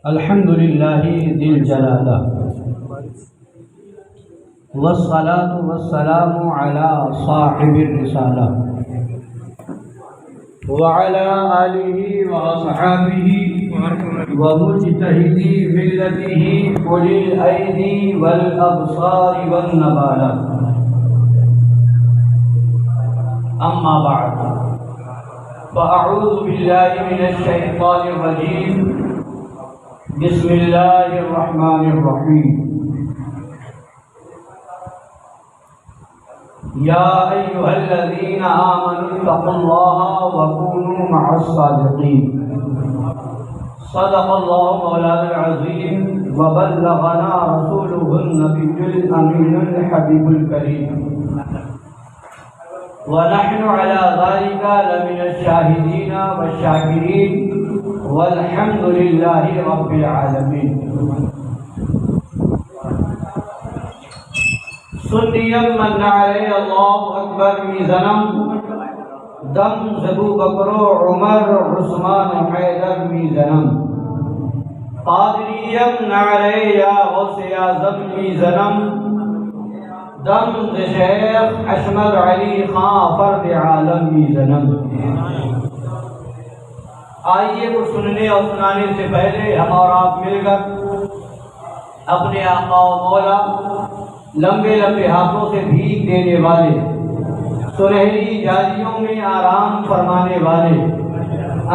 الحمد للہ ذی الجلالہ والصلاة والسلام علی صاحب الرسالہ وعلى آلہ وأصحابہ ومجتہدی ملتہ أولی الأیدی والأبصار والنبالہ. اما بعد فأعوذ باللہ من الشیطان الرجیم. بسم اللہ الرحمن الرحیم. یا ایہا الذین آمنوا اتقوا اللہ وکونوا مع الصادقین. صدق اللہ مولانا العظیم وبلغنا رسولہ النبی الامین الحبیب الکریم ونحن على ذلك لمن الشاهدين والشاكرين والحمد لله رب العالمين. سنیم من علی اللہ اکبر میزنم دم زبو بکرو عمر عثمان حیدر میزنم قادریم نعلی یا غوث اعظم میزنم دم شیخ احمد علی خان فرد عالم میزنم. آئیے کو سننے اور سنانے سے پہلے ہم اور آپ مل کر اپنے آقا و مولا لمبے لمبے ہاتھوں سے بھیک دینے والے، سنہری جالیوں میں آرام فرمانے والے،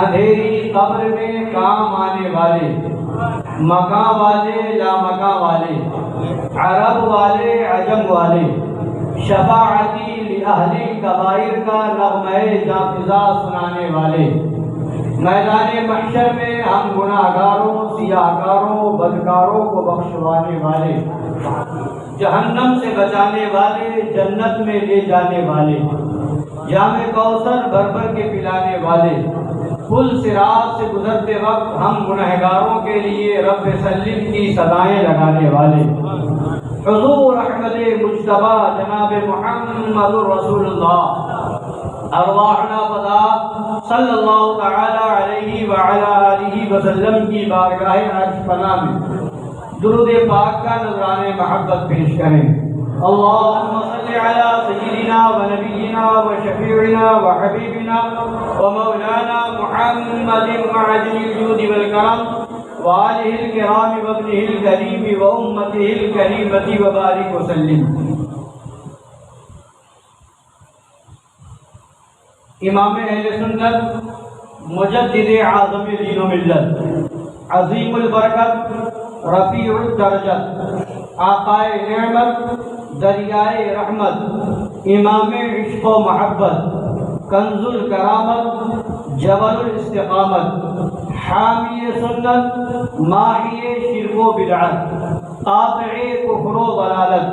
اندھیری قبر میں کام آنے والے، مکاں والے لامکاں والے، عرب والے عجم والے، شفاعتی لأہل کبائر کا نغمہ جاں سنانے والے، میدان محشر میں ہم گناہگاروں سیاہکاروں بدکاروں کو بخشوانے والے، جہنم سے بچانے والے جنت میں لے جانے والے، جام کوثر بھر بھر کے پلانے والے، پل صراط سے گزرتے وقت ہم گنہگاروں کے لیے رب سلم کی صدائیں لگانے والے، حضور احمد مجتبی جناب محمد رسول اللہ ارواحنا فدا صلی اللہ تعالی علیہ وعلی آلہ وسلم کی بارگاہ عرش پناہ میں درود پاک کا نذران محبت پیش کریں. اللہم صلی علی سیدنا و نبینا و شفیعنا و حبیبنا و مولانا محمد معدن الجود والکرم و آلہ الکرام و ابنہ الکریم و امتہ الکریمۃ و بارک وسلم. امام اہل سنت مجدد اعظم دین و ملت عظیم البرکت رفیع الدرجت آقائے نعمت دریائے رحمت امام عشق و محبت کنز الکرامت جبل الاستقامت حامی سنت ماحی شرک و بدعت قاطع کفر و ضلالت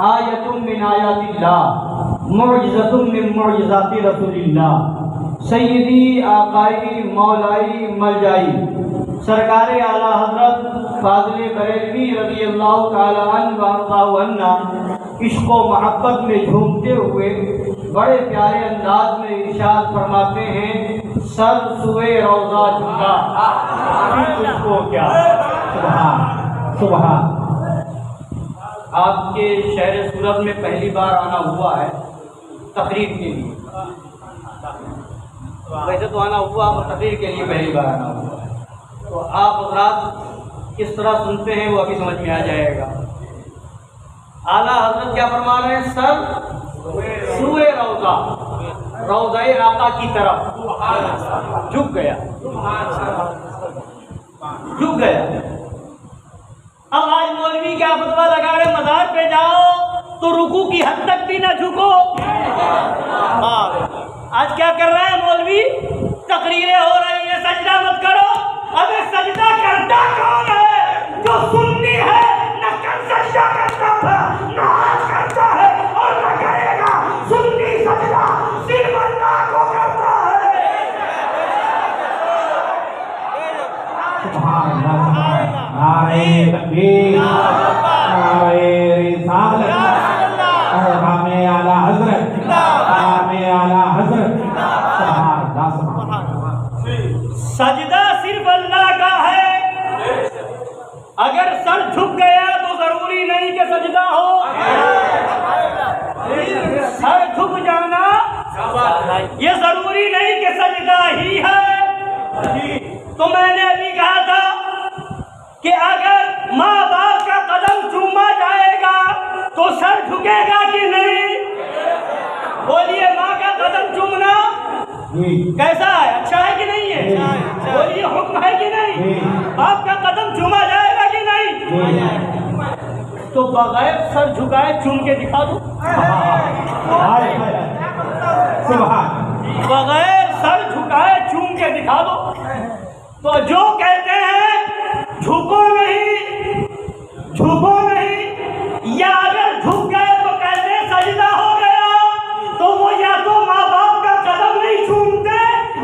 آیت من آیات اللہ معجزۃ من معجزات رسول اللہ سیدی آقائی مولائی ملجائی سرکار اعلیٰ حضرت فاضل بریلوی رضی اللہ تعالی عنہ وارضاہ عنہ عشق و محبت میں جھومتے ہوئے بڑے پیارے انداز میں ارشاد فرماتے ہیں، سر سوئے روضہ جھکا تجھ کو کیا. سبحان سبحان. آپ کے شہر سورت میں پہلی بار آنا ہوا ہے تقریر کے لیے، ویسے تو آنا ہوا تقریر کے لیے پہلی بار آنا ہوا ہے، تو آپ حضرات کس طرح سنتے ہیں وہ ابھی سمجھ میں آ جائے گا. اعلیٰ حضرت کیا فرما رہے ہیں؟ سر سوئے روضہ، روضہ آقا کی طرف جھک گیا، جھک گیا. اب آج مولوی کیا فتویٰ لگا رہے مزار پہ جاؤ تو رکوع کی حد تک بھی نہ جھکو. آج کیا کر رہا ہے مولوی؟ تقریریں ہو رہی ہیں سجدہ مت کرو. ابے سجدہ کرتا کون ہے؟ جو سنی ہے، نہ کر سجدہ کرتا تھا نہ آج کرتا ہے اور نہ کرے گا. سنی سجدہ صرف اللہ کو کرتا ہے. سبحان اللہ. نعرہ تکبیر، نعرہ رسالت، مقام اعلیٰ حضرت، مقام اعلیٰ حضرت. سبحان اللہ. سجدہ صرف صرف اللہ کا ہے. اگر سر جھک گیا تو ضروری نہیں کہ سجدہ ہو. سر جھک جانا یہ ضروری نہیں کہ سجدہ ہی ہے. تو میں نے ابھی کہا تھا کہ اگر ماں باپ کا قدم چوما جائے گا تو سر جھکے گا کہ نہیں؟ بولیے ماں کا قدم چومنا کیسا ہے؟ اچھا ہے کہ نہیں ہے؟ بولیے حکم ہے کہ نہیں؟ باپ کا قدم چوما جائے گا کہ نہیں؟ تو بغیر سر جھکائے چوم کے دکھا دو. بغیر سر جھکائے چوم کے دکھا دو. تو جو کہتے ہیں جھکو نہیں جھکو نہیں، یا اگر جھک گئے تو کہتے ہیں سجدہ ہو گیا، تو وہ یا تو ماں باپ کا قدم نہیں چومتے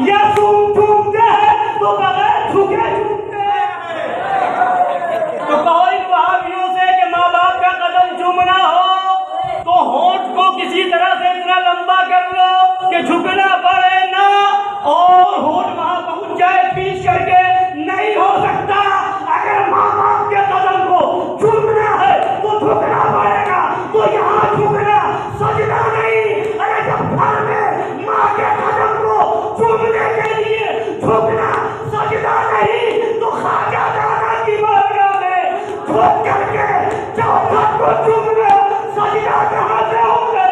یا چومتے ہیں تو بغیر جھکے چومتے ہیں. تو کہو ان وہابیوں سے کہ ماں باپ کا قدم چومنا ہو تو ہونٹ کو کسی طرح سے اتنا لمبا کر لو کہ جھکنا پڑے نہ، اور ہونٹ وہاں پہنچ جائے پیچھ کر کے. نہیں ہو سکتا. اگر ماں باپ کے قدم کو چومنا ہے تو جھکنا پڑے گا. تو یہاں جھکنا سجدہ نہیں. اگر جب گھر میں ماں کے قدم کو چومنے کے لیے جھکنا سجدہ نہیں تو خواجہ دانا کی بارگاہ میں جھک کر کے چوکھٹ کو چومنا سجدہ کہاں سے ہو گیا؟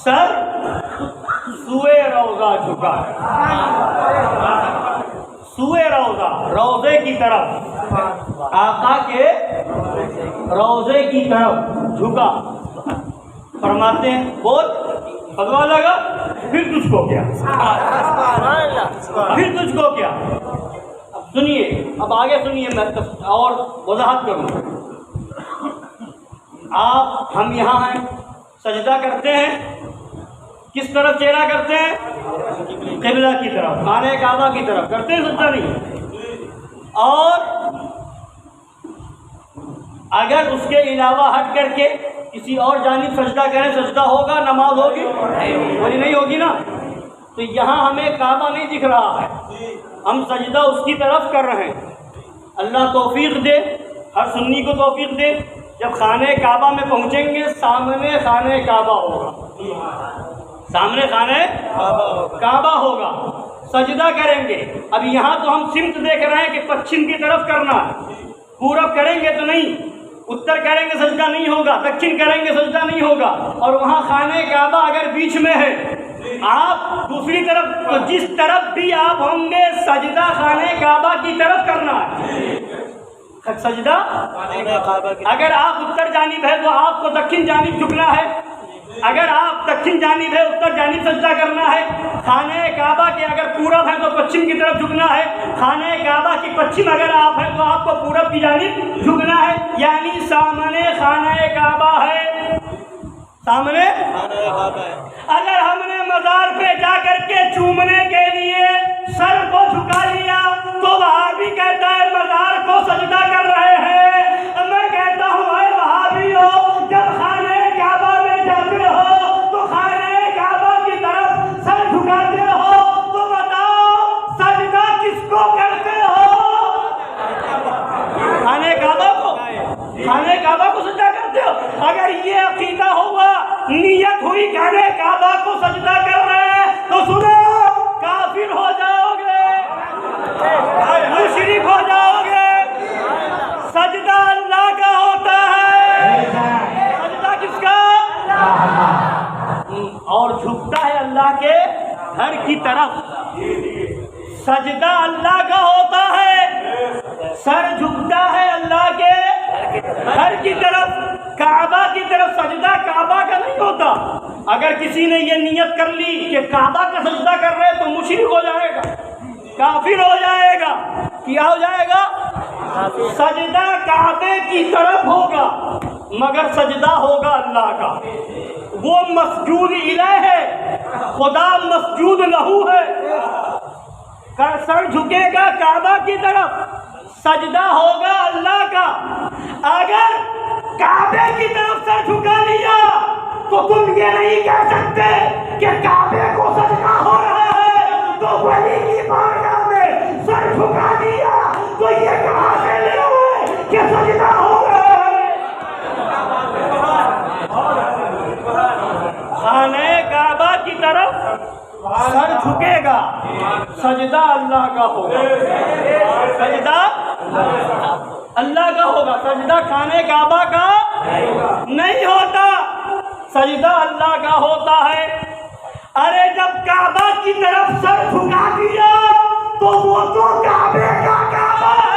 سر سوئے روضہ جھکا، سوئے روضہ روضے کی طرف، آقا کے روضے کی طرف جھکا. فرماتے ہیں بول بدوا لگا پھر تجھ کو کیا، پھر تجھ کو کیا. اب سنیے، اب آگے سنیے، میں اور وضاحت کروں. آپ ہم یہاں ہیں، سجدہ کرتے ہیں، کس طرف چہرہ کرتے ہیں؟ قبلہ کی طرف، خانہ کعبہ کی طرف کرتے ہیں، سجدہ نہیں. اور اگر اس کے علاوہ ہٹ کر کے کسی اور جانب سجدہ کریں، سجدہ ہوگا؟ نماز ہوگی؟ بولی نہیں ہوگی نا. تو یہاں ہمیں کعبہ نہیں دکھ رہا ہے، ہم سجدہ اس کی طرف کر رہے ہیں. اللہ توفیق دے، ہر سنی کو توفیق دے. جب خانہ کعبہ میں پہنچیں گے سامنے خانہ کعبہ ہوگا، سامنے خانہ کعبہ ہوگا، سجدہ کریں گے. اب یہاں تو ہم سمت دیکھ رہے ہیں کہ پچھم کی طرف کرنا ہے. پورب کریں گے تو نہیں، اتر کریں گے سجدہ نہیں ہوگا، دکھن کریں گے سجدہ نہیں ہوگا. اور وہاں خانہ کعبہ اگر بیچ میں ہے، آپ دوسری طرف، تو جس طرف بھی آپ ہوں گے سجدہ خانہ کعبہ کی طرف کرنا ہے. سجدہ اگر آپ اتر جانب ہے تو آپ کو دکھن جانب جھکنا ہے، اگر آپ دکھن جانب ہے اتر جانب سجدہ کرنا ہے. خانہ کعبہ کے اگر پورب ہے تو پچھم کی طرف جھکنا ہے. خانہ کعبہ کی پچھم اگر آپ ہیں تو آپ کو پورب کی جانب جھکنا ہے. یعنی سامنے خانہ کعبہ ہے، سامنے اگر ہم نے مزار پہ جا کر کے چومنے کے لیے سر کو جھکا لیا تو وہابی کہتا ہے مزار کو سجدہ کر رہے ہیں. میں کہتا ہوں اے وہابیو، جب خانہ کعبہ میں جاتے ہو تو خانہ کعبہ کی طرف سر جھکاتے ہو تو بتاؤ سجدہ کس کو کرتے ہو؟ خانہ کعبہ کو، خانہ کعبہ کو سجدہ کرتے ہو. اگر یہ عقیدہ ہوا، نیت ہوئی خانہ کعبہ کو سجدہ کر رہے ہیں تو سنو، کافر ہو جاؤ گے، مشرک ہو جاؤ گے. سجدہ اللہ کا ہوتا ہے. سجدہ کس کا؟ اور جھکتا ہے اللہ کے گھر کی طرف. سجدہ اللہ کا ہوتا ہے، سر جھکتا ہے اللہ کے گھر کی طرف. کعبہ کی طرف سجدہ کعبہ کا نہیں ہوتا. اگر کسی نے یہ نیت کر لی کہ کعبہ کا سجدہ کر رہے تو مشرک ہو جائے گا, کافر ہو جائے گا. کیا ہو جائے گا؟ سجدہ کعبے کی طرف ہوگا مگر سجدہ ہوگا اللہ کا. وہ مسجود الہ ہے, خدا مسجود لہو ہے. سر جھکے گا کعبہ کی طرف, سجدہ ہوگا اللہ کا. اگر کعبے کی طرف سر جھکا لیا تو تم یہ نہیں کہہ سکتے کہ کعبے کو سجدہ ہو رہا ہے تو ولی کی بارگاہ میں سر جھکا دیا تو یہ کہاں سے لے ہوئے کہ سجدہ ہو رہا ہے. خانہ کعبہ کی طرف سر جھکے گا, سجدہ اللہ کا ہوگا, سجدہ اللہ کا ہوگا, سجدہ خانہ کعبہ کا نہیں ہوتا, سجدہ اللہ کا ہوتا ہے. ارے جب کعبہ کی طرف سر جھکا دیا تو وہ تو کعبے کا کعبہ ہے.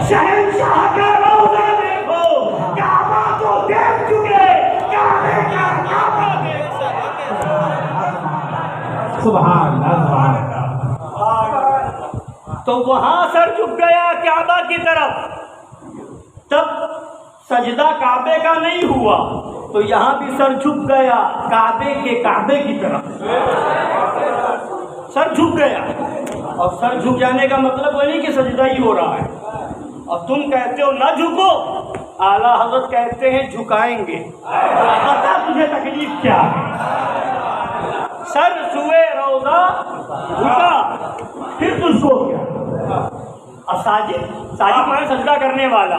شہنشاہ کا روضہ دیکھو, کعبہ تو دیکھ چکے, کعبے کا کعبہ دیکھ سکے. سبحان اللہ. تو وہاں سر جھک گیا کعبہ کی طرف, تب سجدہ کعبے کا نہیں ہوا. تو یہاں بھی سر جھک گیا کعبے کے کعبے کی طرف, سر جھک گیا. اور سر جھک جانے کا مطلب وہ نہیں کہ سجدہ ہی ہو رہا ہے. اور تم کہتے ہو نہ جھکو, اعلیٰ حضرت کہتے ہیں جھکائیں گے. بتا تجھے تکلیف کیا ہے. سر سوئے روضہ جھکا, پھر تجھ کو کیا؟ ساجد مانے سجدہ کرنے والا.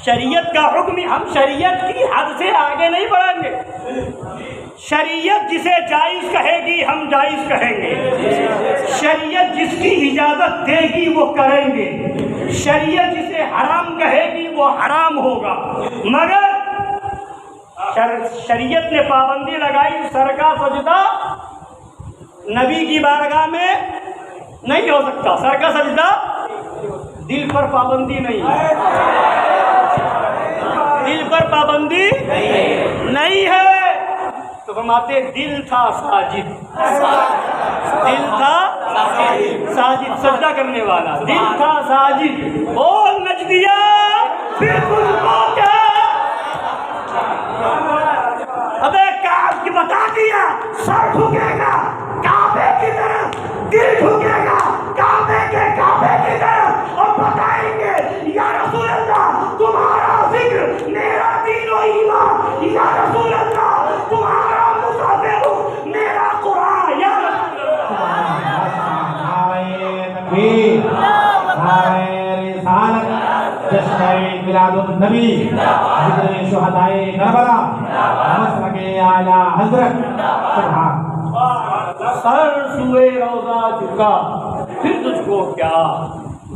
شریعت کا حکم, ہم شریعت کی حد سے آگے نہیں بڑھیں گے. شریعت جسے جائز کہے گی ہم جائز کہیں گے, شریعت جس کی اجازت دے گی وہ کریں گے, شریعت جسے حرام کہے گی وہ حرام ہوگا. مگر شریعت نے پابندی لگائی سر کا سجدہ نبی کی بارگاہ میں نہیں ہو سکتا. سر کا سجدہ, دل پر پابندی نہیں ہے, دل پر پابندی نہیں ہے. تو فرماتے دل تھا ساجد, دل تھا ساجد, سجدہ کرنے والا, دل تھا ساجد. بول نجدیا پھر تجھ کو کیا؟ ابے کعبہ بتا دیا, سر جھکے گا کعبے کی طرف, دل جھکے گا کعبے کے کعبے کی طرف, اور بتائیں گے یا رسول اللہ تمہارا ذکر میرا دین و ایمان, یا رسول اللہ تمہارا مصحف میرا قرآن, یا رسول جشن میلاد النبی, ذکر شہدائے کربلا, مسلک اعلیٰ حضرت. سبحان. سر سوئے روضہ جھکا, پھر تجھ کو کیا؟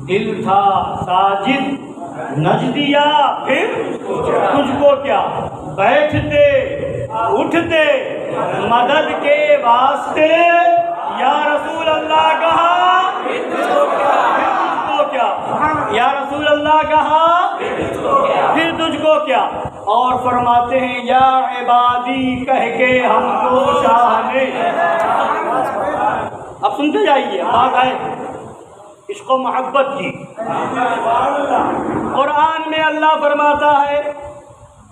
دل تھا ساجد نجدیا, پھر تجھ کو کیا؟ بیٹھتے اٹھتے مدد کے واسطے یا رسول اللہ کہا, پھر تجھ کو کیا؟ یا رسول اللہ کہا, پھر تجھ کو کیا؟ اور فرماتے ہیں یا عبادی کہہ کے ہم کو شاہ نے. اب سنتے جائیے, بات ہے عشق و محبت کی. قرآن میں اللہ فرماتا ہے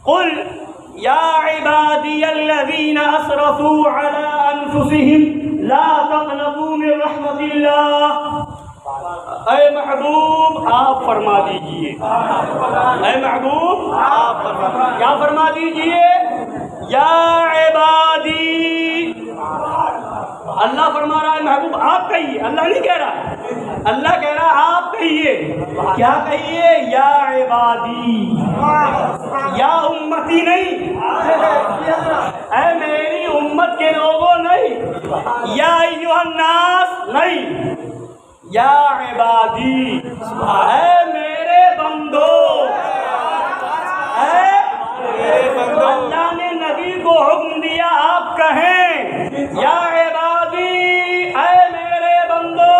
قل یا عبادی الذین اسرفوا علی انفسهم لا تقنطوا من رحمت اللہ. اے محبوب آپ فرما دیجئے, اے محبوب آپ کیا فرما دیجئے؟ یا عبادی. اللہ فرما رہا ہے محبوب آپ کہیے, اللہ نہیں کہہ رہا ہے, اللہ کہہ رہا ہے آپ کہیے. کیا کہیے؟ یا عبادی, یا امتی نہیں, اے میری امت کے لوگوں نہیں, یا ایھا الناس نہیں, یا عبادی, اے میرے بندو. اللہ نے نبی کو حکم دیا آپ کہیں یا عبادی, اے میرے بندو,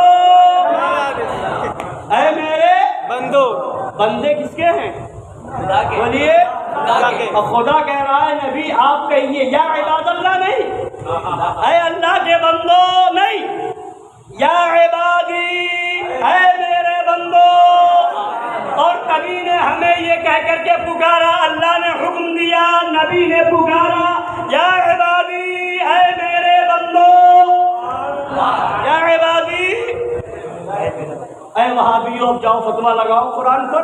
اے ہیں؟ بولیے اور خدا کہہ رہا ہے نبی آپ کہیے یا عباد اللہ نہیں، اے اللہ کے بندو نہیں، یا عبادی اے میرے بندو. اور نبی نے ہمیں یہ کہہ کر کے پکارا، اللہ نے حکم دیا، نبی نے پکارا یا عبادی اے میرے بندو، یا عبادی. اے وہابیو اب جاؤ فتویٰ لگاؤ قرآن پر،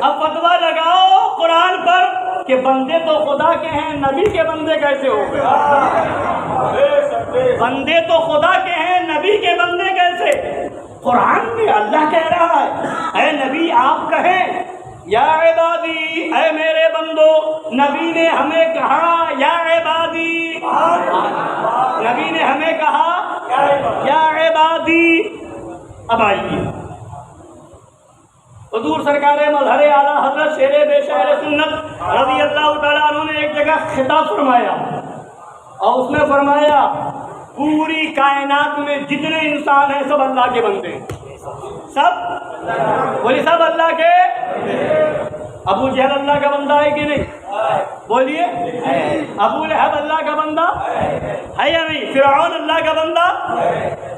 اب فتویٰ لگاؤ قرآن پر کہ بندے تو خدا کے ہیں، نبی کے بندے کیسے ہو گئے؟ بندے تو خدا کے ہیں، نبی کے بندے کیسے؟ قرآن میں اللہ کہہ رہا ہے اے نبی آپ کہیں یا عبادی اے میرے بندو. نبی نے ہمیں کہا یا عبادی، نبی نے ہمیں کہا یا عبادی. اب آئیے حضور سرکار مظہر اعلیٰ حضرت شیر بے شہر سنت رضی اللہ تعالیٰ عنہ نے ایک جگہ خطاب فرمایا اور اس میں فرمایا پوری کائنات میں جتنے انسان ہیں سب اللہ کے بندے ہیں، سب بولیے سب اللہ کے. ابو جہل اللہ کا بندہ ہے کہ نہیں؟ بولیے. ابو لہب اللہ کا بندہ ہے یا نہیں؟ فرعون اللہ کا بندہ،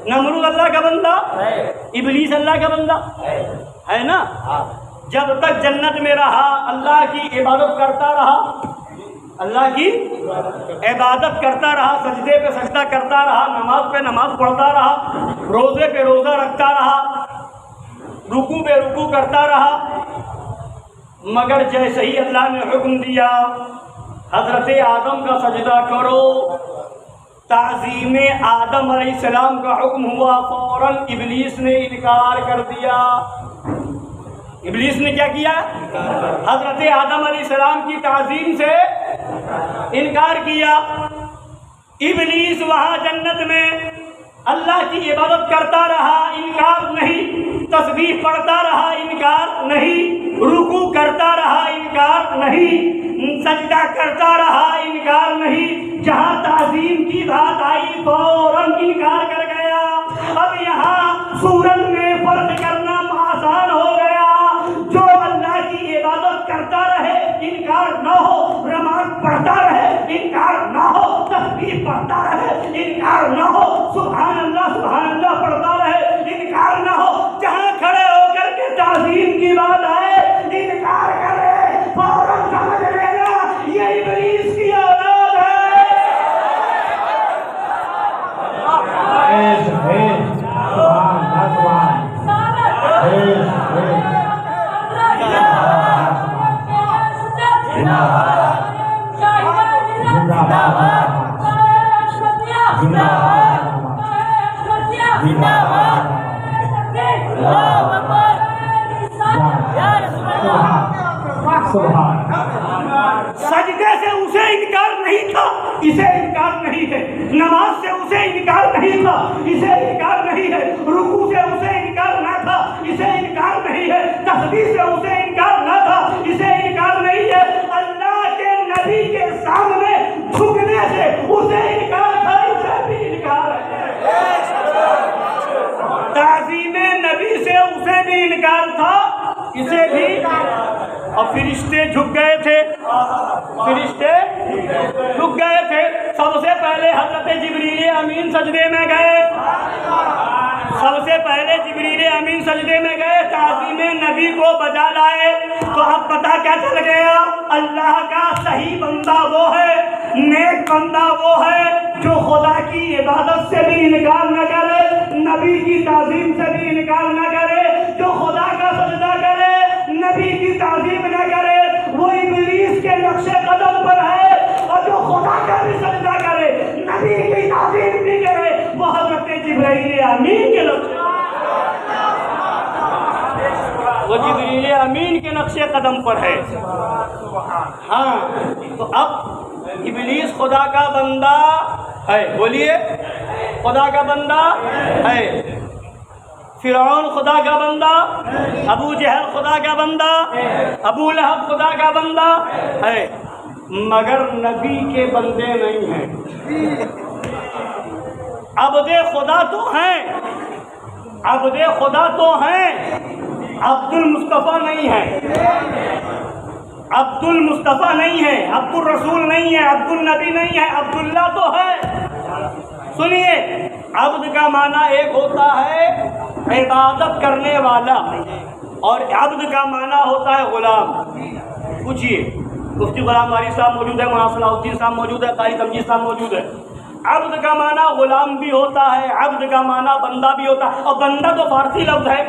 نمرود اللہ کا بندہ، ابلیس اللہ کا بندہ ہے نا. جب تک جنت میں رہا اللہ کی عبادت کرتا رہا، اللہ کی عبادت کرتا رہا، سجدے پہ سجدہ کرتا رہا، نماز پہ نماز پڑھتا رہا، روزے پہ روزہ رکھتا رہا، رکوع پہ رکوع کرتا رہا. مگر جیسے ہی اللہ نے حکم دیا حضرت آدم کا سجدہ کرو، تعظیم آدم علیہ السلام کا حکم ہوا، فوراً ابلیس نے انکار کر دیا. ابلیس نے کیا کیا؟ حضرت آدم علیہ السلام کی تعظیم سے انکار کیا. ابلیس وہاں جنت میں اللہ کی عبادت کرتا رہا، انکار نہیں، تسبیح پڑھتا رہا، انکار نہیں، رکوع کرتا رہا، انکار نہیں، سجدہ کرتا رہا، انکار نہیں. جہاں تعظیم کی بات آئی فوراً انکار کر گیا. اب یہاں سورج میں فرق کرنا آسان ہو گیا. جو اللہ کی عبادت کرتا رہے انکار نہ ہو، نماز پڑھتا رہے انکار نہ ہو، تسبیح پڑھتا رہے انکار نہ ہو، سبحان اللہ پڑھتا رہے انکار نہ ہو. جہاں کھڑے ہو کر کے تعظیم کی بات آئے انکار کرے، فوراً سمجھ لینا یہ ابلیس کی اولاد ہے. سجدے سے اسے انکار نہیں تھا، اسے انکار نہیں ہے. نماز سے اسے انکار نہیں تھا، اسے انکار نہیں ہے. رکوع سے اسے انکار نہ تھا، اسے انکار نہیں ہے. تسبیح سے اسے انکار نہ تھا، اسے انکار نہیں ہے. اللہ کے نبی کے سامنے جھکنے سے اسے انکار تھا، اسے بھی انکار ہے. تعظیم نبی سے اسے بھی انکار تھا، اسے بھی. اور فرشتے جھک گئے تھے، فرشتے جھک گئے تھے. سب سے پہلے حضرت جبریل امین سجدے میں گئے، سب سے پہلے جبریل امین سجدے میں گئے، تعظیم نبی کو بجا لائے. تو اب پتہ کیا چل گیا؟ اللہ کا صحیح بندہ وہ ہے، نیک بندہ وہ ہے جو خدا کی عبادت سے بھی انکار نہ کرے، نبی کی تعظیم سے بھی انکار نہ کرے. جو خدا کا سجدہ کرے، نبی کی تعظیم نہ کرے، وہ ابلیس کے نقش قدم پر ہے. اور جو خدا کا بھی سجدہ کرے، نبی کی تعظیم بھی کرے، وہ حضرت جبرائیل امین کے نقش، وہ جبرائیل امین کے نقش قدم پر ہے. ہاں تو اب ابلیس خدا کا بندہ ہے، بولیے خدا کا بندہ ہے. فرعون خدا کا بندہ، ابو جہل خدا کا بندہ، ابو لہب خدا کا بندہ ہے، مگر نبی کے بندے نہیں ہیں. عبد خدا تو ہیں، عبد خدا تو ہیں، عبد المصطفیٰ نہیں ہے، عبد المصطفیٰ نہیں ہے، عبد الرسول نہیں ہے، عبد النبی نہیں ہے، عبداللہ تو ہے۔ سنیے، عبد کا معنی ایک ہوتا ہے عبادت کرنے والا، اور عبد کا معنی ہوتا ہے غلام۔ پوچھیے، مفتی غلام واری صاحب موجود ہے، مولانا صلاح الدین صاحب موجود ہے، قاری تمجید صاحب موجود ہے۔ عبد کا معنی غلام بھی ہوتا ہے، عبد کا معنی بندہ بھی ہوتا ہے، اور بندہ تو فارسی لفظ ہے۔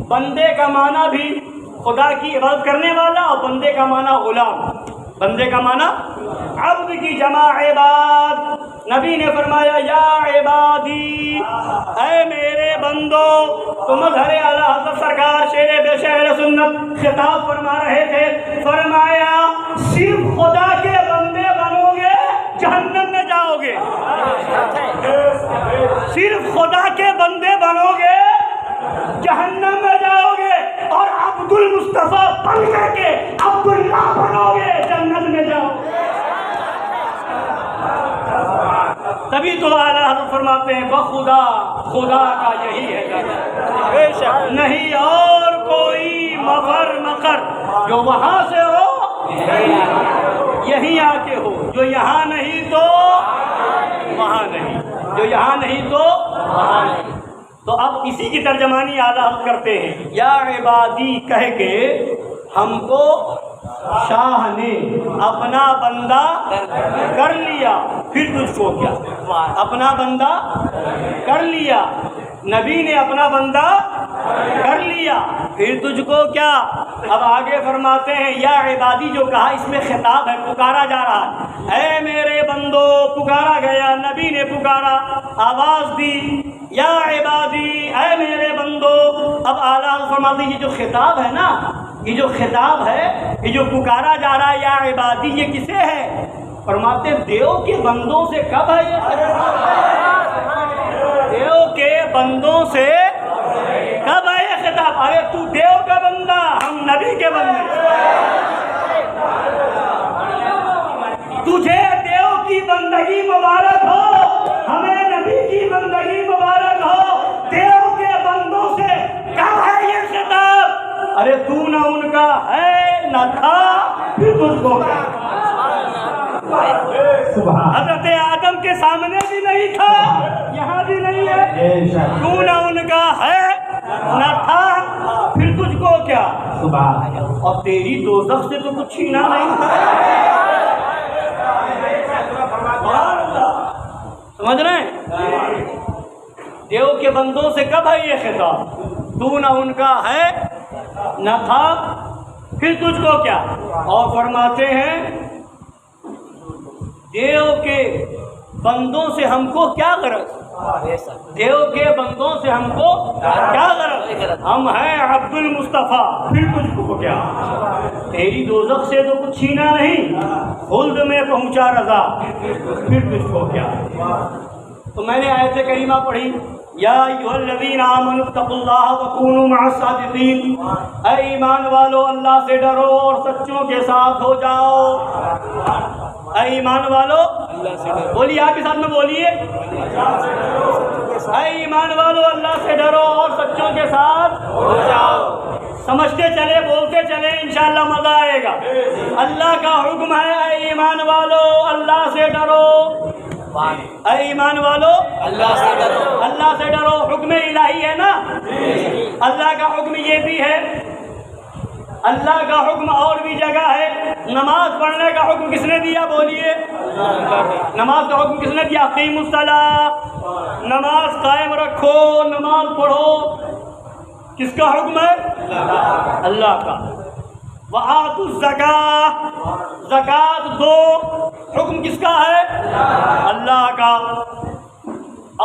بندے کا معنی بھی خدا کی عبادت کرنے والا، اور بندے کا معنی غلام۔ بندے کا معنی عبد کی جمع عباد۔ نبی نے فرمایا یا عبادی، اے میرے بندو۔ تو مظہر اعلیٰ حضرت سرکار شیر بے شہر سنت خطاب فرما رہے تھے، فرمایا صرف خدا کے بندے بنو گے جہنم میں جاؤ گے، صرف خدا کے بندے بنو گے جہنم میں جاؤ گے، اور عبد المصطفیٰ بن کر کے عبداللہ بنو گے جنت میں جاؤ گے۔ تبھی تو اعلیٰ حضرت فرماتے ہیں بخدا، خدا کا یہی ہے، نہیں اور کوئی مفر مقر، جو وہاں سے ہو یہیں آ کے ہو، جو یہاں نہیں تو وہاں نہیں، جو یہاں نہیں تو وہاں نہیں۔ تو اب اسی کی ترجمانی اعلیٰ حضرت کرتے ہیں، یا عبادی کہہ کے ہم کو شاہ نے اپنا بندہ کر لیا، پھر تجھ کو کیا؟ اپنا بندہ کر لیا، نبی نے اپنا بندہ کر لیا، پھر تجھ کو کیا؟ اب آگے فرماتے ہیں یا عبادی جو کہا اس میں خطاب ہے، پکارا جا رہا ہے، اے میرے بندو، پکارا گیا، نبی نے پکارا، آواز دی یا عبادی، اے میرے بندو۔ اب اعلیٰ فرماتے ہیں یہ جو خطاب ہے نا، یہ جو خطاب ہے، یہ جو پکارا جا رہا ہے یا عبادی، یہ کسے ہے؟ فرماتے دیو کے بندوں سے کب ہے یہ؟ دیو کے بندوں سے کب ہے یہ خطاب؟ ارے تو دیو کا بندہ، ہم نبی کے بندے، تجھے دیو کی بندگی مبارک ہو، ہمیں نبی کی بندگی مبارک ہو، دیو کے بندوں سے کب ہے یہ خطاب؟ ارے تو نہ ان کا ہے نہ تھا، پھر تجھ کو کیا؟ حضرت آدم کے سامنے بھی نہیں تھا، یہاں بھی نہیں ہے، تو نہ ان کا ہے نہ تھا، پھر تجھ کو کیا؟ اور تیری دوزخ سے تو کچھ چھینا نہیں تھا۔ سمجھ رہے ہیں؟ دیو کے بندوں سے کب ہے یہ خطاب؟ تو نہ ان کا ہے نہ تھا، پھر تجھ کو کیا؟ اور فرماتے ہیں دیو کے بندوں سے ہم کو کیا غرض؟ دیو کے بندوں سے ہم کو کیا غرض؟ ہم ہیں عبد المصطفیٰ، پھر تجھ کو کیا؟ تیری دوزخ سے تو کچھ چھینا نہیں، خلد میں پہنچا رضا، پھر تجھ کو کیا؟ تو میں نے آیت کریمہ پڑھی، یا ایھا الذین آمنوا اتقوا اللہ وکونوا مع الصادقین، اے ایمان والو اللہ سے ڈرو اور سچوں کے ساتھ ہو جاؤ۔ اے ایمان والو، بولیے آپ کے ساتھ میں بولیے، اے ایمان والو اللہ سے ڈرو اور سچوں کے ساتھ ہو جاؤ۔ سمجھتے چلے، بولتے چلے، انشاءاللہ مزہ آئے گا۔ اللہ کا حکم ہے اے ایمان والو اللہ سے ڈرو، اے ایمان والو اللہ سے ڈرو، اللہ سے ڈرو۔ حکم الہی ہے نا، اللہ کا حکم یہ بھی ہے، اللہ کا حکم اور بھی جگہ ہے۔ نماز پڑھنے کا حکم کس نے دیا؟ بولیے، نماز کا حکم کس نے دیا؟ اقیموا الصلاۃ، نماز قائم رکھو، نماز پڑھو، کس کا حکم ہے؟ اللہ کا۔ وآتوا الزکاۃ، زکوٰۃ دو، حکم کس کا ہے؟ اللہ کا۔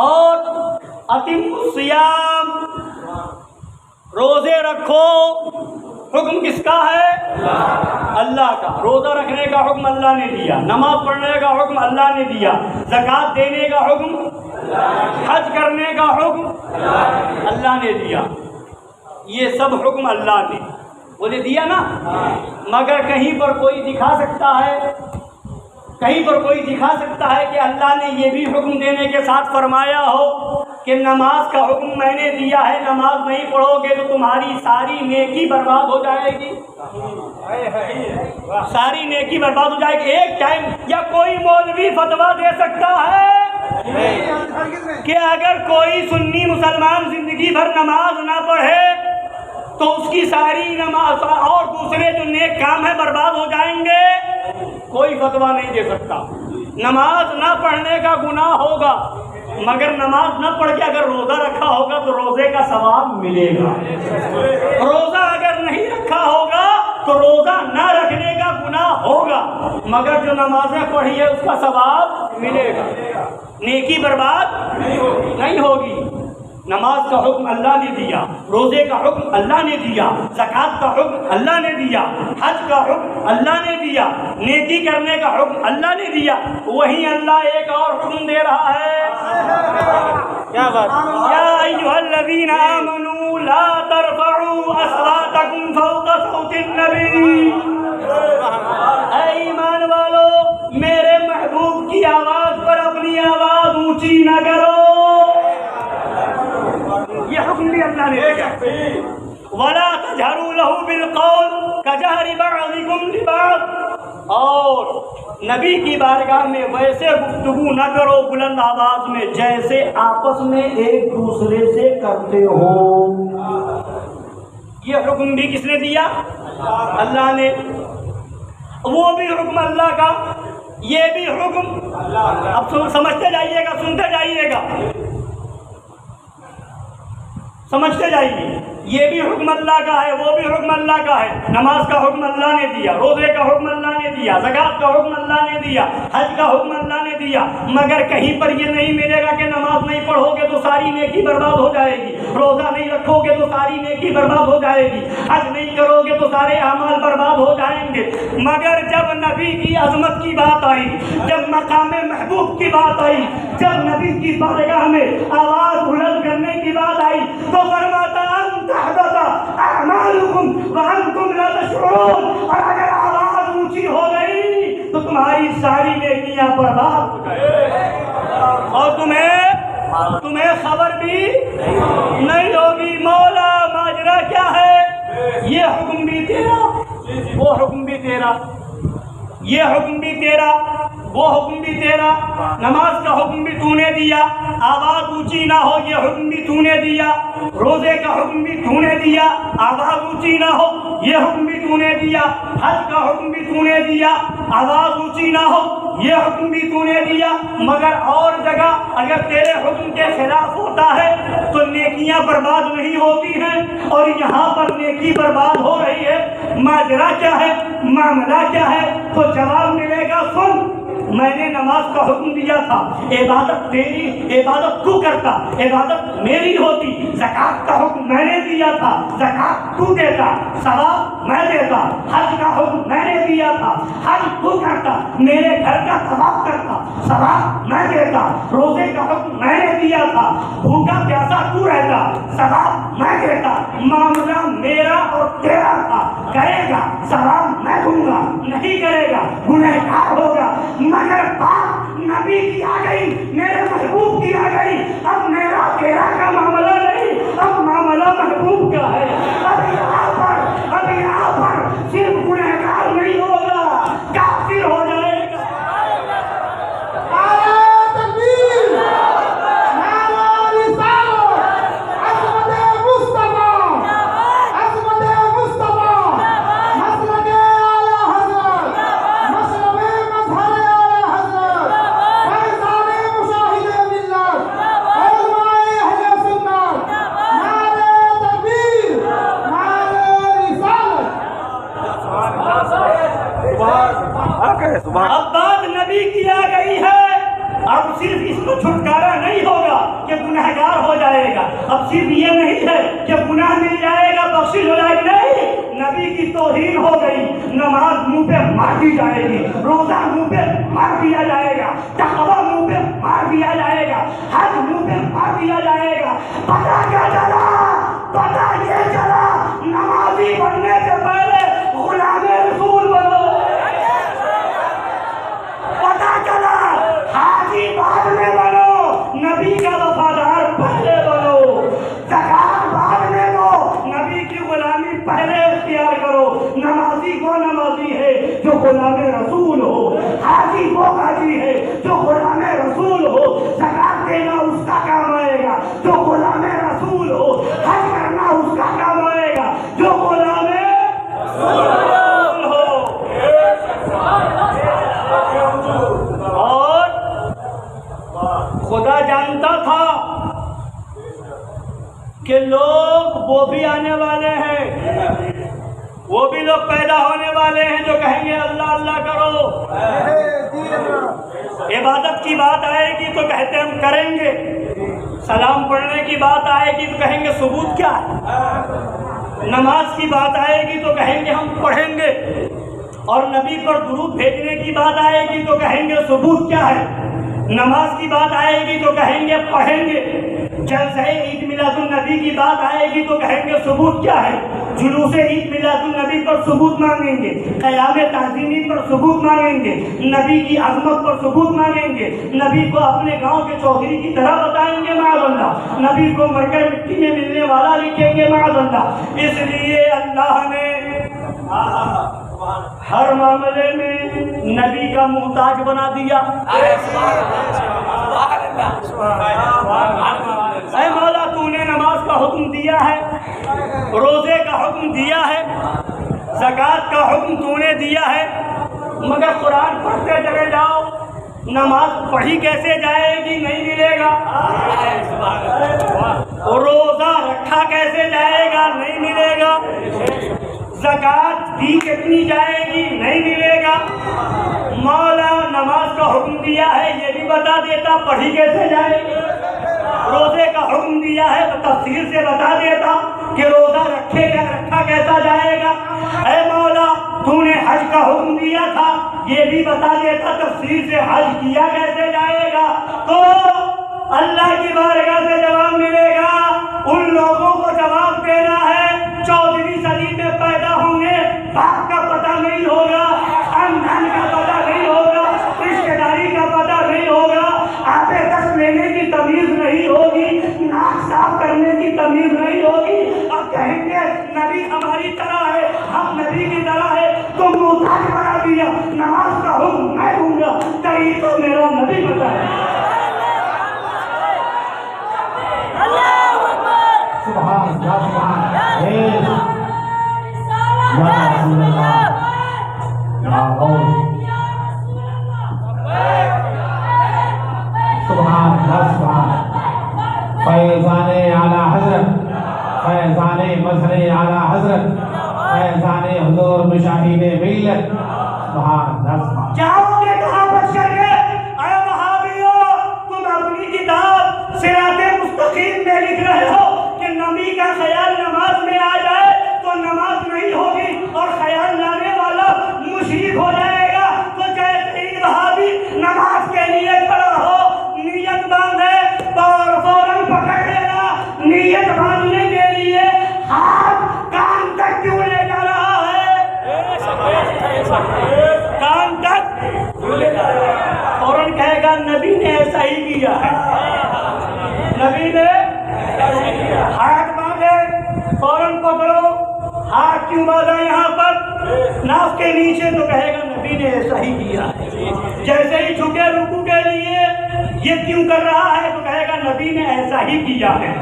اور اتموا الصیام، روزے رکھو، حکم کس کا ہے؟ اللہ کا۔ روزہ رکھنے کا حکم اللہ نے دیا، نماز پڑھنے کا حکم اللہ نے دیا، زکوٰۃ دینے کا حکم، حج کرنے کا حکم اللہ نے دیا۔ یہ سب حکم اللہ نے بولے دیا نا، مگر کہیں پر کوئی دکھا سکتا ہے، کہیں پر کوئی دکھا سکتا ہے کہ اللہ نے یہ بھی حکم دینے کے ساتھ فرمایا ہو کہ نماز کا حکم میں نے دیا ہے، نماز نہیں پڑھو گے تو تمہاری ساری نیکی برباد ہو جائے گی، ساری نیکی برباد ہو جائے گی۔ ایک ٹائم یا کوئی مولوی فتویٰ دے سکتا ہے کہ اگر کوئی سنی مسلمان زندگی بھر نماز نہ پڑھے تو اس کی ساری نماز اور دوسرے جو نیک کام ہیں برباد ہو جائیں گے؟ کوئی فتویٰ نہیں دے سکتا۔ نماز نہ پڑھنے کا گناہ ہوگا، مگر نماز نہ پڑھ کے اگر روزہ رکھا ہوگا تو روزے کا ثواب ملے گا۔ روزہ اگر نہیں رکھا ہوگا تو روزہ نہ رکھنے کا گناہ ہوگا، مگر جو نمازیں پڑھی ہے اس کا ثواب ملے گا، نیکی برباد نہیں ہوگی۔ نماز کا حکم اللہ نے دیا، روزے کا حکم اللہ نے دیا، زکوٰۃ کا حکم اللہ نے دیا، حج کا حکم اللہ نے دیا، نیکی کرنے کا حکم اللہ نے دیا۔ وہیں اللہ ایک اور حکم دے رہا ہے، کیا بات؟ یا ایھا الذین آمنوا لا ترفعوا اصواتکم فوق صوت النبی، اے ایمان والو میرے محبوب کی آواز پر اپنی آواز اونچی نہ کرو۔ یہ حکم بھی اللہ نے دیا۔ وَلَا تَجْهَرُوا لَهُ بِالْقَوْلِ كَجَهْرِ بَعْضِكُمْ لِبَعْضٍ، اور نبی کی بارگاہ میں ویسے گفتگو نہ کرو بلند آواز میں جیسے آپس میں ایک دوسرے سے کرتے ہو۔ یہ حکم بھی کس نے دیا؟ اللہ نے۔ وہ بھی حکم اللہ کا، یہ بھی حکم۔ اب سمجھتے جائیے گا، سنتے جائیے گا، سمجھتے جائیے۔ یہ بھی حکم اللہ کا ہے، وہ بھی حکم اللہ کا ہے۔ نماز کا حکم اللہ نے دیا، روزے کا حکم اللہ نے دیا، زکوٰۃ کا حکم اللہ نے دیا، حج کا حکم اللہ نے دیا، مگر کہیں پر یہ نہیں ملے گا کہ نماز نہیں پڑھو گے تو ساری نیکی برباد ہو جائے گی، روزہ نہیں رکھو گے تو ساری نیکی برباد ہو جائے گی، حج نہیں کرو گے تو سارے اعمال برباد ہو جائیں گے۔ مگر جب نبی کی عظمت کی بات آئی، جب مقام محبوب کی بات آئی، جب نبی کی بارگاہ میں آواز بلند کرنے کی بات آئی تو فرماتا اعمالکم وانتم لا تشعرون، اور اگر آواز اونچی ہو گئی تو تمہاری ساری نیکیاں برباد ہو جائیں اور تمہیں خبر بھی نہیں ہوگی۔ مولا ماجرا کیا ہے؟ یہ حکم بھی تیرا، وہ حکم بھی تیرا، یہ حکم بھی تیرا، وہ حکم بھی تیرا۔ نماز کا حکم بھی تو نے دیا، آواز اونچی نہ ہو یہ حکم بھی تو نے دیا، روزے کا حکم بھی تو نے دیا، آواز اونچی نہ ہو یہ حکم بھی تو نے دیا، حج کا حکم بھی تو نے دیا، آواز اونچی نہ ہو یہ حکم بھی تو نے دیا۔ مگر اور جگہ اگر تیرے حکم کے خلاف ہوتا ہے تو نیکیاں برباد نہیں ہوتی ہیں، اور یہاں پر نیکی برباد ہو رہی ہے۔ ماجرا کیا ہے، معاملہ کیا ہے؟ تو جواب ملے گا، سن، میں نے نماز کا حکم دیا تھا، عبادت تیری، عبادت تو کرتا، عبادت میری ہوتی۔ زکوٰۃ کا حکم میں نے دیا تھا، زکوٰۃ تو دیتا، ثواب میں دیتا۔ حج کا حکم میں نے دیا تھا، حج تو کرتا، میرے گھر کا طواف کرتا، ثواب میں دیتا۔ روزے کا حکم میں نے دیا تھا، بھوکا پیاسا تو رہتا، ثواب میں دیتا۔ معاملہ میرا اور تیرا تھا، کرے گا ثواب میں دوں گا، نہیں کرے گا گنہگار ہوگا۔ مگر بات نبی کی آ گئی، میرے محبوب کی آ گئی، اب میرا تیرا کا معاملہ نہیں، اب معاملہ محبوب کا ہے۔ اب یہاں پر صرف گنہگار نہیں ہوگا، کافر ہو جائے گا۔ اب بات نبی کی آ گئی ہے، اب صرف اس کو چھٹکارا نہیں ہوگا کہ گنہگار ہو جائے گا، اب صرف یہ نہیں ہے کہ گناہ مل جائے گا، بخشش ہو جائے گی، نہیں، نبی کی توہین ہو گئی۔ نماز منہ پہ مار دی جائے گی، روزہ منہ پہ مار دیا جائے گا، تقویٰ منہ پہ مار دیا جائے گا، حج منہ پہ مار دیا جائے گا۔ پتہ کیا چلا؟ پتہ یہ چلا نمازی بننے سے پہلے غلام رسول بنو، پتہ چلا حاجی بعد میں بنو، نبی کا وفادار پہلے جو غلام رسول ہو. حاجی وہ حاجی ہے جو غلام رسول ہو. زکات دینا اس کا کام آئے گا جو غلام رسول ہو. حج کرنا اس کا کام آئے گا جو غلام رسول ہو. اور خدا جانتا تھا کہ لوگ وہ بھی آنے والے ہیں, وہ بھی لوگ پیدا ہونے والے ہیں جو کہیں گے اللہ اللہ کرو. عبادت کی بات آئے گی تو کہتے ہم کریں گے. سلام پڑھنے کی بات آئے گی تو کہیں گے ثبوت کیا ہے. نماز کی بات آئے گی تو کہیں گے ہم پڑھیں گے. اور نبی پر درود بھیجنے کی بات آئے گی تو کہیں گے ثبوت کیا ہے. نماز کی بات آئے گی تو کہیں گے پڑھیں گے. جلسہ عید میلاد النبی کی بات آئے گی تو کہیں گے ثبوت کیا ہے. جلوس عید میلاد النبی پر ثبوت مانگیں گے. قیام تعظیمی پر ثبوت مانگیں گے. نبی کی عظمت پر ثبوت مانگیں گے. نبی کو اپنے گاؤں کے چوہدری کی طرح بتائیں گے معاذ اللہ. نبی کو مرکز مٹی میں ملنے والا لکھیں گے معاذ اللہ. اس لیے اللہ نے ہر معاملے میں نبی کا محتاج بنا دیا. اے مولا تو نے نماز کا حکم دیا ہے, روزے کا حکم دیا ہے, زکوٰۃ کا حکم تو نے دیا ہے, مگر قرآن پڑھتے چلے جاؤ. نماز پڑھی کیسے جائے گی نہیں ملے گا. روزہ رکھا کیسے جائے گا نہیں ملے گا. زکوٰۃ دی کتنی جائے گی نہیں ملے گا. مولا نماز کا حکم دیا ہے یہ بھی بتا دیتا پڑھی کیسے جائے گی. روزے کا حکم دیا ہے تو تفصیل سے بتا دیتا کہ روزہ رکھا کیسا جائے گا. اے مولا تو نے حج کا حکم دیا تھا یہ بھی بتا دیتا تفصیل سے حج کیا کیسے جائے گا. تو اللہ کی بارگاہ سے جواب ملے گا. ان لوگوں کو جواب دینا ہے 14ویں صدی میں پیدا ہوں گے, باپ کا پتہ نہیں ہوگا, خاندان کا پتہ نہیں ہوگا, رشتے داری کا پتہ نہیں ہوگا, آب دست لینے کی تمیز نہیں ہوگی, ناک صاف کرنے کی تمیز نہیں ہوگی, اور کہیں گے نبی ہماری طرح ہے, ہم نبی کی طرح ہے, تم محتاج بنا دیا, نماز کا حکم میں دوں گا, کہیں تو میرا نبی بتائے. سبحان اللہ سبحان یا رسول اللہ یا غوث. سبحان اللہ سبحان. فیضان اعلی حضرت, فیضان مظہر اعلی حضرت, فیضان حضور مشاہد ملت. سبحان اللہ سبحان. جاؤ گے کہاں بچ کر کے. اے وہابیو تم اپنی کتاب صراط مستقیم میں لکھ رہے ہو کہ نبی کا خیال نماز میں آ جائے تو نماز نہیں ہوگی اور خیال لانے والا مشرک ہو جائے گا. تو جیسے ہی وہابی نماز کے لیے کھڑا ہو, نیت باندھے اور فوراً پکڑ لینا. نیت باندھنے کے لیے ہاتھ کان تک کیوں لے جا رہا ہے, کان تک فوراً کہے گا نبی نے ایسا ہی کیا ہے. نبی نے ہاتھ باندھے فوراً پکڑو. ہاتھ کیوں باندھا یہاں پر ناف کے نیچے, تو کہے گا نبی نے ایسا ہی کیا ہے. جیسے ہی جھکے رکوع کے لیے یہ کیوں کر رہا ہے, تو کہے گا نبی نے ایسا ہی کیا ہے.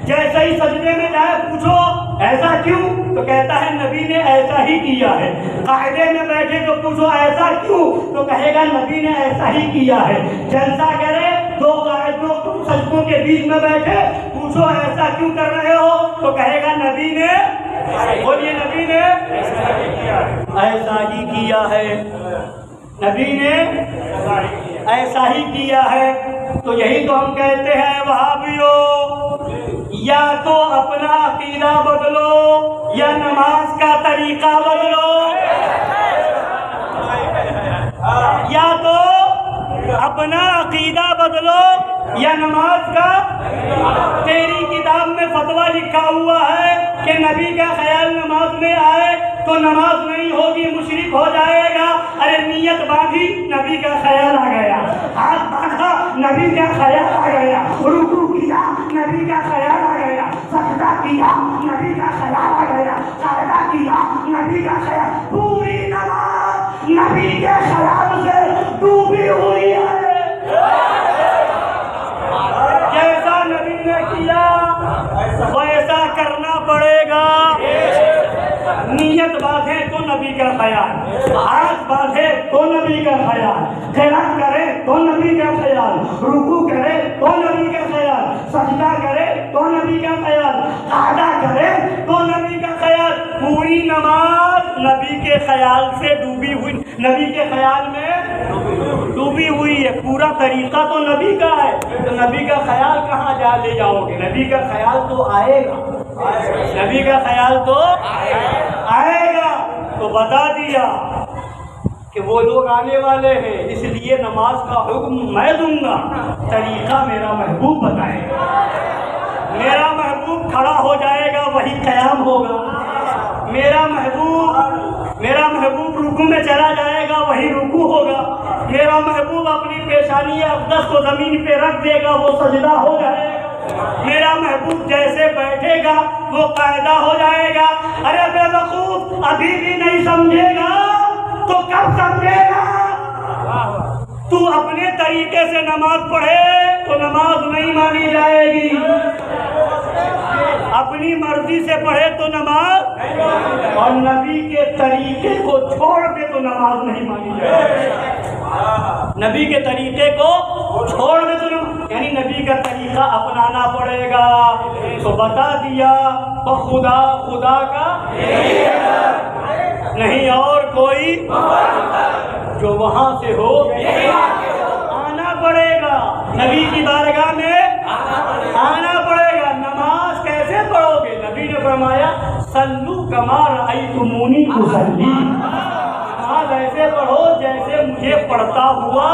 جیسے ہی سجدے میں جائے پوچھو ایسا کیوں, تو کہتا ہے نبی نے ایسا ہی کیا ہے. قاعدے میں بیٹھے تو پوچھو ایسا کیوں, تو کہے گا نبی نے ایسا ہی کیا ہے. جلسہ کرے دو سجدوں کے بیچ میں بیٹھے پوچھو ایسا کیوں کر رہے ہو, تو کہے گا نبی نے, بولیے نبی نے ایسا ہی کیا ہے. نبی نے ایسا ہی کیا ہے. تو یہی تو ہم کہتے ہیں وہابیو, یا تو اپنا عقیدہ بدلو یا نماز کا طریقہ بدلو. یا تو اپنا عقیدہ بدلو یا نماز کا. تیری کتاب میں فتویٰ لکھا ہوا ہے کہ نبی کا خیال نماز میں آئے تو نماز نہیں ہوگی, مشرک ہو جائے گا. ارے نیت باندھی نبی کا خیال آ گیا, ہاتھ باندھا نبی کا خیال آ گیا, رکوع کیا نبی کا خیال آ گیا, سجدہ کیا نبی کا خیال آ گیا, سجدہ کیا نبی کا خیال. پوری نماز نبی کے خیال سے ڈوبی ہوئی ہے۔ جیسا نبی نے کیا ویسا کرنا پڑے گا۔ نیت باندھے تو نبی کا خیال، ہاتھ باندھے تو نبی کا خیال، قیام کرے تو نبی کا خیال، رکوع کرے تو نبی کا خیال، سجدہ کرے تو نبی کا خیال، قعدہ کرے تو نبی کا خیال۔ پوری نماز نبی کے خیال سے ڈوبی ہوئی، نبی کے خیال میں ڈوبی ہوئی ہے۔ پورا طریقہ تو نبی کا ہے، تو نبی کا خیال کہاں لے جاؤ گے؟ نبی کا خیال تو آئے گا، نبی کا خیال تو آئے گا۔ تو بتا دیا کہ وہ لوگ آنے والے ہیں، اس لیے نماز کا حکم میں دوں گا، طریقہ میرا محبوب بتائے گا۔ میرا محبوب کھڑا ہو جائے گا، وہی قیام ہوگا۔ میرا محبوب رکوع میں چلا جائے گا، وہی رکوع ہوگا۔ میرا محبوب اپنی پیشانی اقدس کو زمین پہ رکھ دے گا، وہ سجدہ ہو جائے گا۔ میرا محبوب جیسے بیٹھے گا وہ قاعدہ ہو جائے گا۔ ارے بے وقوف، ابھی بھی نہیں سمجھے گا تو کب سمجھے گا؟ تو اپنے طریقے سے نماز پڑھے تو نماز نہیں مانی جائے گی، اپنی مرضی سے پڑھے تو نماز، اور نبی کے طریقے کو چھوڑ کے تو نماز نہیں مانی جائے گی۔ نبی کے طریقے کو چھوڑ دے تو یعنی نبی کا طریقہ اپنانا پڑے گا۔ تو بتا دیا خدا کا نہیں اور کوئی جو وہاں سے ہو آنا پڑے گا، نبی کی بارگاہ میں آنا پڑے گا۔ نماز کیسے پڑھو گے؟ نبی نے فرمایا صلو کما رأیتمونی اصلی، نماز ایسے پڑھو جیسے مجھے پڑھتا ہوا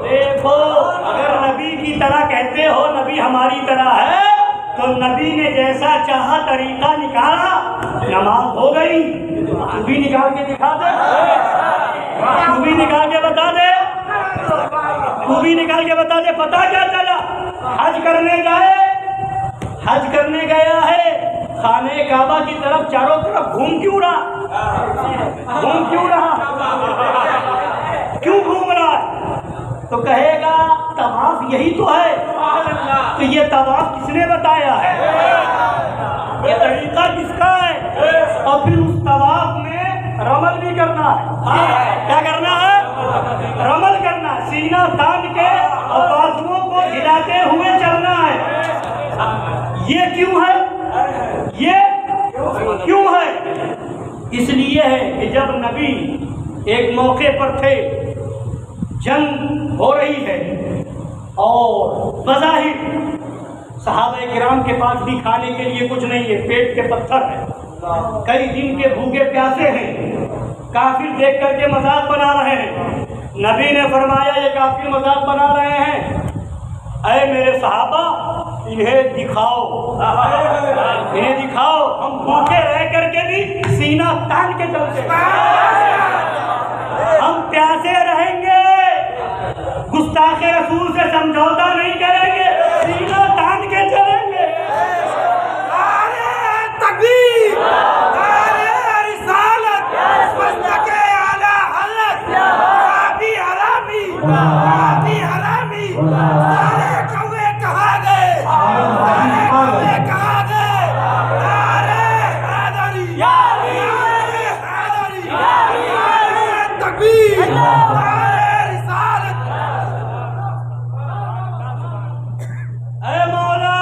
دیکھو۔ اگر نبی کی طرح کہتے ہو نبی ہماری طرح ہے تو نبی نے جیسا چاہا طریقہ نکالا، نماز ہو گئی۔ تو بھی نکال کے دکھا دے، تو بھی نکال کے بتا دے، تو بھی نکال کے بتا دے۔ پتا کیا چلا؟ حج کرنے گئے، حج کرنے گیا ہے، خانہ کعبہ کی طرف چاروں طرف گھوم کیوں رہا؟ گھوم کیوں رہا؟ کیوں گھوم رہا ہے؟ تو کہے گا طواف یہی تو ہے۔ تو یہ طواف کس نے بتایا ہے؟ یہ طریقہ کس کا ہے؟ اور پھر اس طواف میں رمل بھی کرنا ہے۔ کیا کرنا ہے؟ رمل کرنا ہے، سینہ تان کے اور بازوؤں کو ہلاتے ہوئے چلنا ہے۔ یہ کیوں ہے؟ یہ کیوں ہے؟ اس لیے ہے کہ جب نبی ایک موقع پر تھے، جنگ ہو رہی ہے اور بظاہر صحابہ کرام کے پاس بھی کھانے کے لیے کچھ نہیں ہے، پیٹ کے پتھر ہیں، کئی دن کے بھوکے پیاسے ہیں، کافر دیکھ کر کے مذاق بنا رہے ہیں۔ نبی نے فرمایا یہ کافر مذاق بنا رہے ہیں، اے میرے صحابہ انہیں دکھاؤ، انہیں دکھاؤ، ہم بھوکے رہ کر کے بھی سینہ تان کے چلتے ہیں، ہم پیاسے رہیں گے، گستاخ رسول سے سمجھوتا نہیں کریں گے، سینہ تان کے چلیں گے۔ نعرہ تکبیر، نعرہ رسالت، مسلک اعلی حضرت، کافی حرامی، کافی حرامی، سارے کوے کہا گئے، سارے کوے کہا گئے، نعرہ حیدری، نعرہ حیدری، نعرہ تکبیر، نعرہ رسالت۔ اے مولا،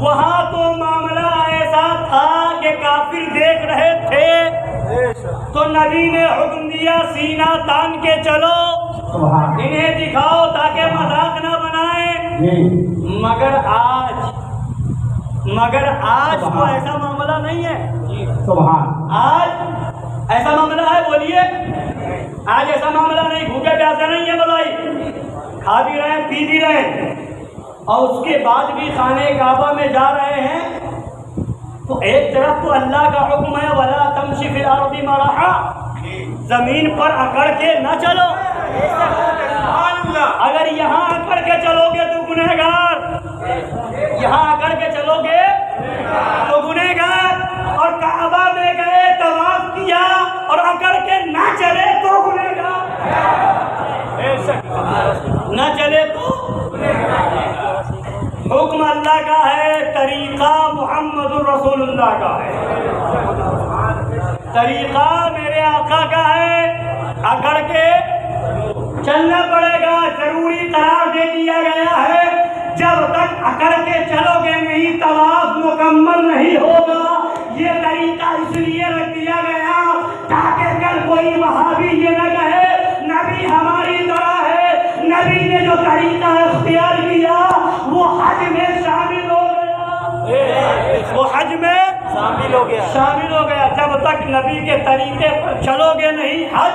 وہاں تو معاملہ ایسا تھا کہ کافر دیکھ رہے تھے تو نبی نے حکم دیا سینہ تان کے چلو، انہیں دکھاؤ تاکہ مذاق نہ بنائیں۔ مگر آج تو ایسا معاملہ نہیں ہے۔ آج ایسا معاملہ ہے، بولیے آج ایسا معاملہ نہیں، بھوکے پیاسے نہیں ہے، بھائی کھا بھی رہے ہیں پی بھی رہے ہیں، اور اس کے بعد بھی خانہ کعبہ میں جا رہے ہیں تو ایک طرف تو اللہ کا حکم ہے وَلَا تَمْشِ فِي الْأَرْضِ مَرَحًا، زمین پر اکڑ کے نہ چلو، اگر یہاں اکڑ کے چلو گے تو گنہگار، یہاں اکڑ کے چلو گے تو گنہگار۔ اور کعبہ میں گئے، طواف کیا، اللہ کا ہے، طریقہ میرے آقا کا ہے، اکڑ کے چلنا پڑے گا، ضروری قرار دے دیا گیا ہے۔ جب تک اکڑ کے چلو گے نہیں طواف مکمل نہیں ہوگا۔ یہ طریقہ اس لیے رکھ دیا گیا تاکہ کل کوئی وہابی یہ نہ کہے نبی ہماری طرح ہے، نبی نے جو طریقہ اختیار کیا وہ حج میں شامل ہو گیا، وہ حج میں شامل ہو گیا۔ جب تک نبی کے طریقے پر چلو گے نہیں حج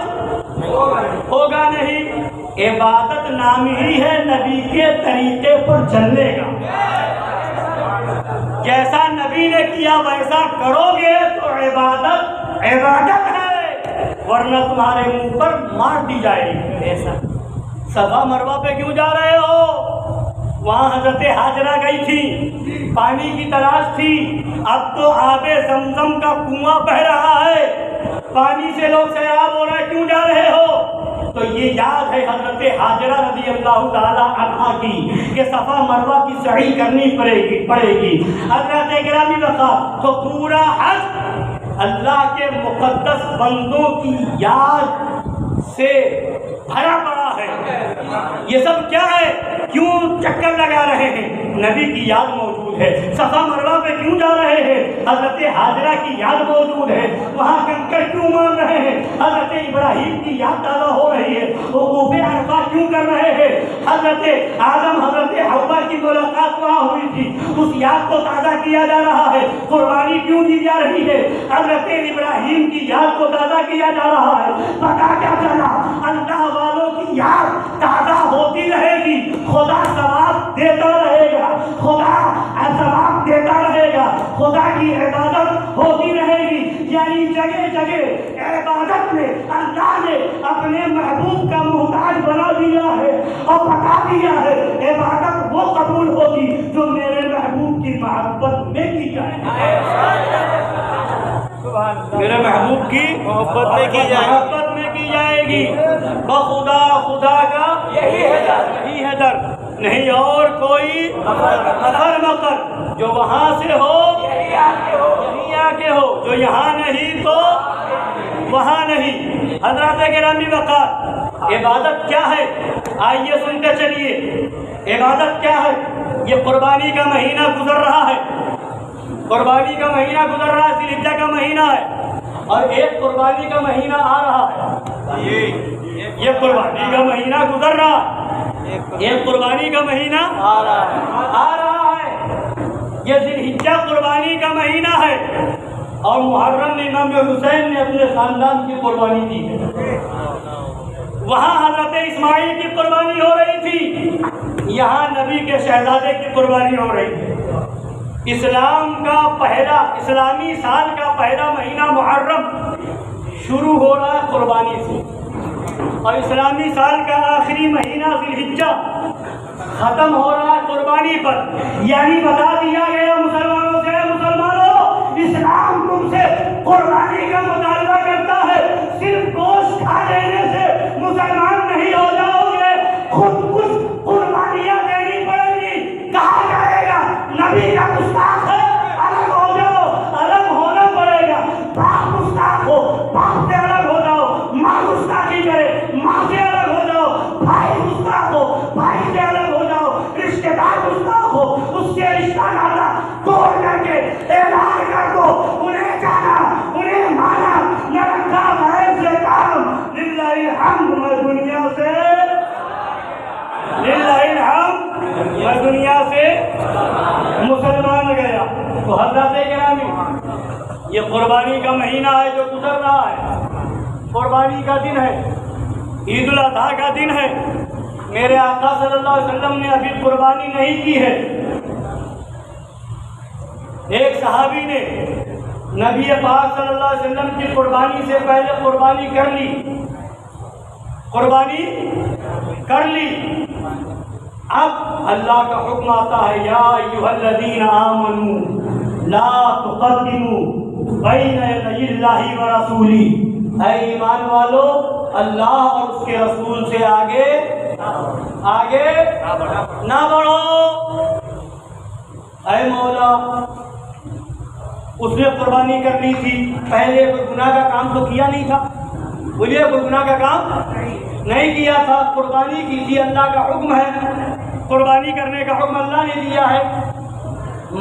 ہوگا نہیں۔ عبادت نام ہی ہے نبی کے طریقے پر چلنے کا، جیسا نبی نے کیا ویسا کرو گے تو عبادت ہے، ورنہ تمہارے منہ پر مار دی جائے گی۔ ایسا صفا مروہ پہ کیوں جا رہے ہو؟ وہاں حضرت ہاجرہ گئی تھی، پانی کی تلاش تھی، اب تو آب زمزم کا کنواں بہ رہا ہے، پانی سے لوگ سیراب ہو رہے، کیوں جا رہے ہو؟ تو یہ یاد ہے حضرت ہاجرہ رضی اللہ تعالیٰ عنہا کی کہ صفا مروہ کی سعی کرنی پڑے گی۔ حضرت گرامی وقار تو پورا حج اللہ کے مقدس بندوں کی یاد سے بھرا پڑا ہے۔ یہ سب کیا ہے؟ کیوں چکر لگا رہے ہیں؟ نبی کی یاد موجود ہے۔ صفا مروہ پہ کیوں جا رہے ہیں؟ حضرت ہاجرہ کی یاد موجود ہے۔ وہاں کنکر کیوں مار رہے ہیں؟ حضرت ابراہیم کی یاد تازہ ہو رہی ہے۔ وقوف عرفہ کیوں کر رہے ہیں؟ حضرت آدم حضرت حوا کی ملاقات وہاں ہوئی تھی، اس یاد کو تازہ کیا جا رہا ہے۔ قربانی کیوں دی جا رہی ہے؟ حضرت ابراہیم کی یاد کو تازہ کیا جا رہا ہے۔ پتہ کیا چلا؟ اللہ والوں کی یاد تازہ ہوتی رہے گی، خدا ثواب دیتا رہے گا، خدا ثواب دیتا رہے گا، خدا کی عبادت ہوتی رہے گی۔ یعنی جگہ جگہ عبادت میں اللہ نے اپنے محبوب کا محتاج بنا دیا ہے اور بتا دیا ہے عبادت وہ قبول ہوگی جو میرے محبوب کی محبت میں کی جائے، میرے محبوب کی محبت میں کی جائے گی۔ بخدا خدا کا یہی ہے در، نہیں اور کوئی مکر جو وہاں سے ہو یہیں آ کے ہو، جو یہاں نہیں تو وہاں نہیں۔ حضرات گرامی وقار عبادت کیا ہے؟ آئیے سنتے چلیے، عبادت کیا ہے؟ یہ قربانی کا مہینہ گزر رہا ہے، قربانی کا مہینہ گزر رہا ہے، ذی الحجہ کا مہینہ ہے، اور ایک قربانی کا مہینہ آ رہا ہے۔ یہ قربانی کا مہینہ گزر رہا ہے، ایک قربانی کا مہینہ آ رہا ہے۔ یہ ذی الحجہ قربانی کا مہینہ ہے، اور محرم میں امام حسین نے اپنے خاندان کی قربانی دی ہے۔ وہاں حضرت اسماعیل کی قربانی ہو رہی تھی، یہاں نبی کے شہزادے کی قربانی ہو رہی ہے۔ اسلامی سال کا پہلا مہینہ محرم شروع ہو رہا ہے قربانی سے، اور اسلامی سال کا آخری مہینہ ذی الحجہ ختم ہو رہا ہے قربانی پر۔ یعنی بتا دیا گیا مسلمانوں سے، مسلمانوں اسلام تم سے قربانی کا مطالبہ کرتا ہے، صرف گوشت کھا لینے سے مسلمان نہیں ہو جاؤ گے، خود کچھ قربانیاں دینی پڑیں گی۔ کہا جائے گا نبی کا گستاخ ہے، الگ ہو جاؤ، الگ ہونا پڑے گا۔ باپ گستاخ ہو، باپ سے الگ ہو جاؤ، ماں گستاخی کرے، ماں سے الگ ہو جاؤ، بھائی گستاخ ہو، بھائی سے الگ ہو جاؤ، رشتے دار گستاخ ہو، اس سے رشتہ ناتا توڑ کر کے اعلان کر دو، انہیں جانا، انہیں مانا، نہ رکھا بھائی سے کام۔ للہ الحمد، میں دنیا سے مسلمان گیا۔ تو حضرات گرامی یہ قربانی کا مہینہ ہے جو گزر رہا ہے، قربانی کا دن ہے، عید الاضحیٰ کا دن ہے۔ میرے آقا صلی اللہ علیہ وسلم نے ابھی قربانی نہیں کی ہے۔ ایک صحابی نے نبی پاک صلی اللہ علیہ وسلم کی قربانی سے پہلے قربانی کر لی۔ اب اللہ کا حکم آتا ہے، یا ایھا الذین آمنوا لا تقدموا بین یدی اللہ ورسولہ، اے ایمان والو اللہ اور اس کے رسول سے آگے نہ بڑھو۔ اے مولا اس نے قربانی کرنی تھی، پہلے کوئی گناہ کا کام تو کیا نہیں تھا، بولیے کوئی گناہ کا کام نہیں کیا تھا، قربانی کی تھی، اللہ کا حکم ہے، قربانی کرنے کا حکم اللہ نے دیا ہے،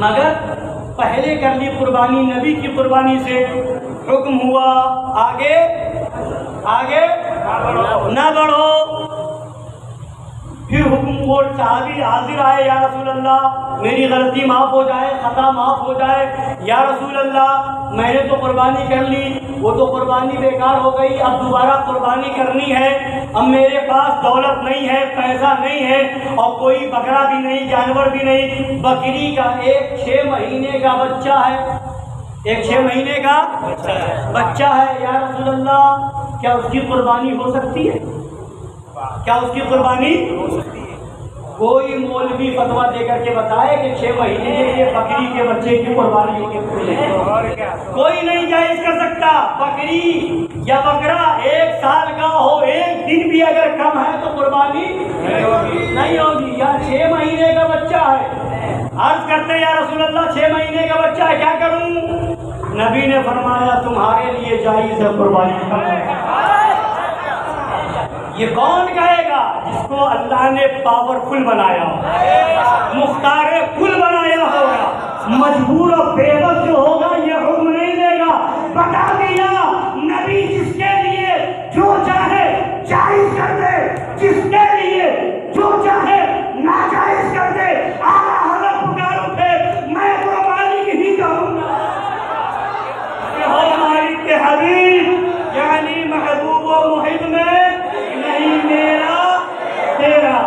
مگر پہلے کر لی قربانی نبی کی قربانی سے، حکم ہوا آگے آگے نہ بڑھو۔ پھر حکم وہ صحابی حاضر آئے، یا رسول اللہ میری غلطی معاف ہو جائے، خطا معاف ہو جائے، یا رسول اللہ میں نے تو قربانی کر لی، وہ تو قربانی بیکار ہو گئی، اب دوبارہ قربانی کرنی ہے، اب میرے پاس دولت نہیں ہے، پیسہ نہیں ہے، اور کوئی بکرا بھی نہیں، جانور بھی نہیں، بکری کا ایک 6 مہینے کا بچہ ہے، ایک 6 مہینے کا بچہ ہے، یا رسول اللہ کیا اس کی قربانی ہو سکتی ہے؟ کیا اس کی قربانی ہو سکتی ہے؟ کوئی مولوی فتویٰ دے کر کے بتائے کہ 6 مہینے کے بکری کے بچے کی قربانی ہوگی؟ کوئی نہیں جائز کر سکتا۔ بکری یا بکرا 1 سال کا ہو، 1 دن بھی اگر کم ہے تو قربانی نہیں ہوگی، یا 6 مہینے کا بچہ ہے۔ عرض کرتے یا رسول اللہ 6 مہینے کا بچہ ہے، کیا کروں؟ نبی نے فرمایا تمہارے لیے جائز ہے قربانی کرنا۔ یہ کون کہے گا؟ جس کو اللہ نے پاورفل بنایا، مختار کل بنایا ہوگا، مجبور و بے بس جو ہوگا یہ حکم نہیں دے گا۔ بتا دیا نبی جس کے لیے جو چاہے جائز کر دے، جس کے لیے جو چاہے ناجائز کر دے۔ اعلیٰ حضرت پکار اٹھے میں قربانی ہی کہوں گا کہ ہماری کے حبیب یعنی محبوب و محب میں نہیں میرا تیرا۔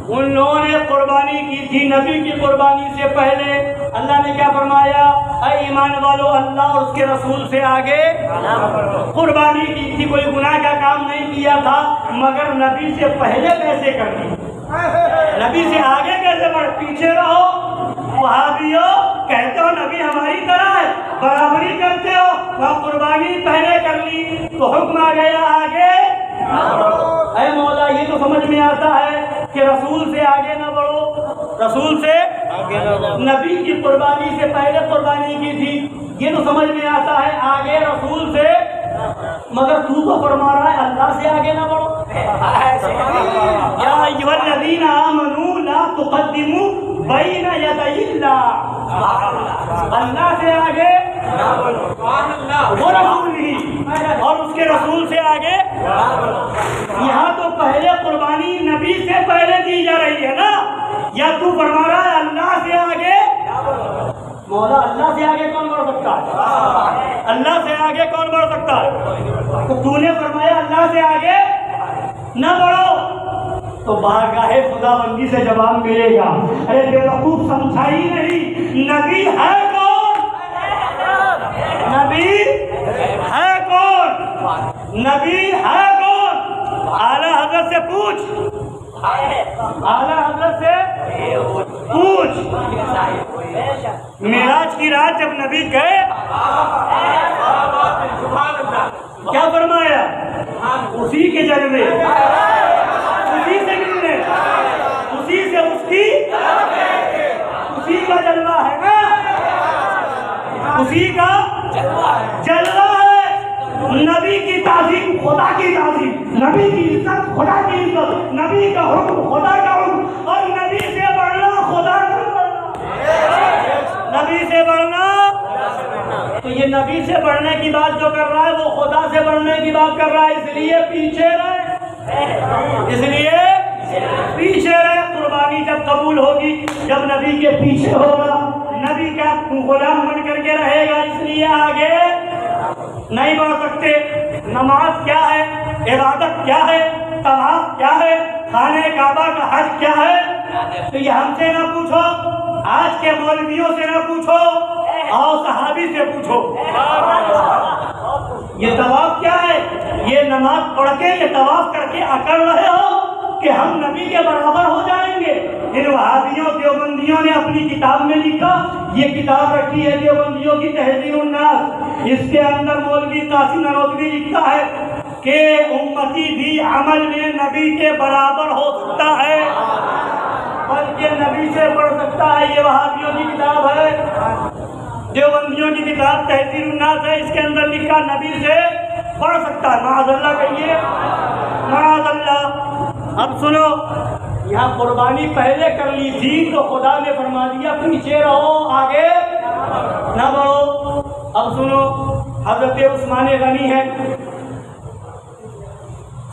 ان لوگوں نے قربانی کی تھی نبی کی قربانی سے پہلے، اللہ نے کیا فرمایا؟ اے ایمان والو اللہ اور اس کے رسول سے آگے قربانی کی تھی، کوئی گناہ کا کام نہیں کیا تھا، مگر نبی سے پہلے کیسے کرنی، نبی سے آگے کیسے بڑھ، پیچھے رہو۔ وہابیو کہتے ہو نبی ہماری طرح ہے، برابری کرتے ہو، وہ قربانی پہلے کر لی تو حکم آ گیا آگے۔ اے مولا یہ تو سمجھ میں آتا ہے کہ رسول سے آگے نہ بڑھو، رسول سے نبی کی قربانی سے پہلے قربانی کی تھی، یہ تو سمجھ میں آتا ہے آگے رسول سے، مگر تو فرما رہا ہے اللہ سے آگے نہ بڑھو۔ یا ایھا الذین آمنوا لا تقدموا بین یدی اللہ، اللہ سے آگے وہ رسول ہی اور اس کے رسول سے آگے۔ یہاں تو پہلے قربانی نبی سے پہلے دی جا رہی ہے نا، یا تو فرما رہا ہے اللہ سے آگے؟ مولا اللہ سے آگے کون بڑھ سکتا ہے؟ اللہ سے آگے کون بڑھ سکتا ہے؟ تو نے فرمایا اللہ سے آگے نہ بڑھو، تو بارگاہ خدا بندی سے جواب ملے گا، ارے بے وقوف سمجھا ہی نہیں، نبی ہے کون؟ نبی ہے کون؟ نبی ہے کون؟ اعلیٰ حضرت سے پوچھ، اعلیٰ حضرت سے پوچھ۔ معراج کی رات جب نبی گئے کیا فرمایا؟ اسی کے جلوے، اسی سے ملنے، اسی سے اس کی، اسی کا جلوہ ہے نا، اسی کا جلوہ ہے۔ نبی کی تعظیم خدا کی تعظیم، نبی کی عزت خدا کی عزت، نبی کا حکم خدا کا حکم، اور نبی سے بڑھنا خدا سے بڑھنا، نبی سے بڑھنا۔ تو یہ نبی سے بڑھنے کی بات جو کر رہا ہے وہ خدا سے بڑھنے کی بات کر رہا ہے، اس لیے پیچھے رہے، اس لیے پیچھے رہے۔ قربانی جب قبول ہوگی جب نبی کے پیچھے ہوگا، نبی کا غلام بن کر کے رہے گا، اس لیے آگے نہیں بڑھ سکتے۔ نماز کیا ہے، عبادت کیا ہے، طواف کیا ہے، خانہ کعبہ کا حج کیا ہے، تو یہ ہم سے نہ پوچھو، آج کے مولویوں سے نہ پوچھو، اور صحابی سے پوچھو۔ یہ طواف کیا ہے، یہ نماز پڑھ کے یہ طواف کر کے اکڑ رہے ہو کہ ہم نبی کے برابر ہو جائیں گے۔ ان وہابیوں دیوبندیوں نے اپنی کتاب میں لکھا، یہ کتاب رکھی ہے دیوبندیوں کی تہذیب الناس، اس کے اندر مولوی قاسم نانوتوی لکھتا ہے کہ امتی بھی عمل میں نبی کے برابر ہو سکتا ہے۔ بلکہ نبی سے پڑھ سکتا ہے. یہ وہابیوں کی کتاب ہے, دیوبندیوں کی کتاب تحذیر الناس ہے, اس کے اندر لکھا نبی سے پڑھ سکتا ہے. معاذ اللہ کہیے, معاذ اللہ. اب سنو, یہاں قربانی پہلے کر لی تھی تو خدا نے فرما دیا پیچھے رہو, آگے نہ بڑھو. اب سنو, حضرت عثمان غنی ہے,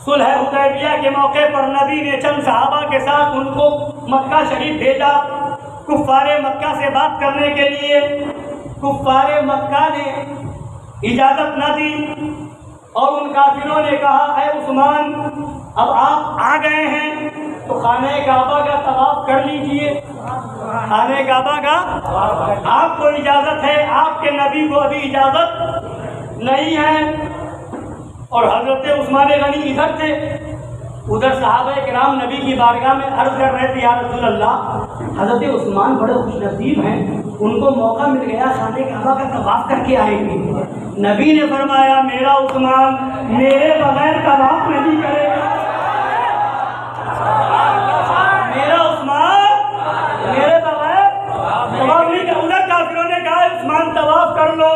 صلح حدیبیہ کے موقع پر نبی نے چند صحابہ کے ساتھ ان کو مکہ شریف بھیجا کفار مکہ سے بات کرنے کے لیے. کفار مکہ نے اجازت نہ دی اور ان کافروں نے کہا اے عثمان اب آپ آ گئے ہیں تو خانہ کعبہ کا طواف کر لیجئے. خانہ کعبہ کا آپ کو اجازت ہے, آپ کے نبی کو ابھی اجازت نہیں ہے. اور حضرت عثمان غنی ادھر تھے, ادھر صحابہ کرام نبی کی بارگاہ میں عرض کر رہے تھے یا رسول اللہ حضرت عثمان بڑے خوش نصیب ہیں, ان کو موقع مل گیا خانہ کعبہ کا طواف کر کے آئیں گے. نبی نے فرمایا میرا عثمان میرے بغیر طواف نہیں کرے گا. میرا عثمان میرے بغیر طواف نہیں کرے. ادھر کافروں نے کہا عثمان طواف کر لو.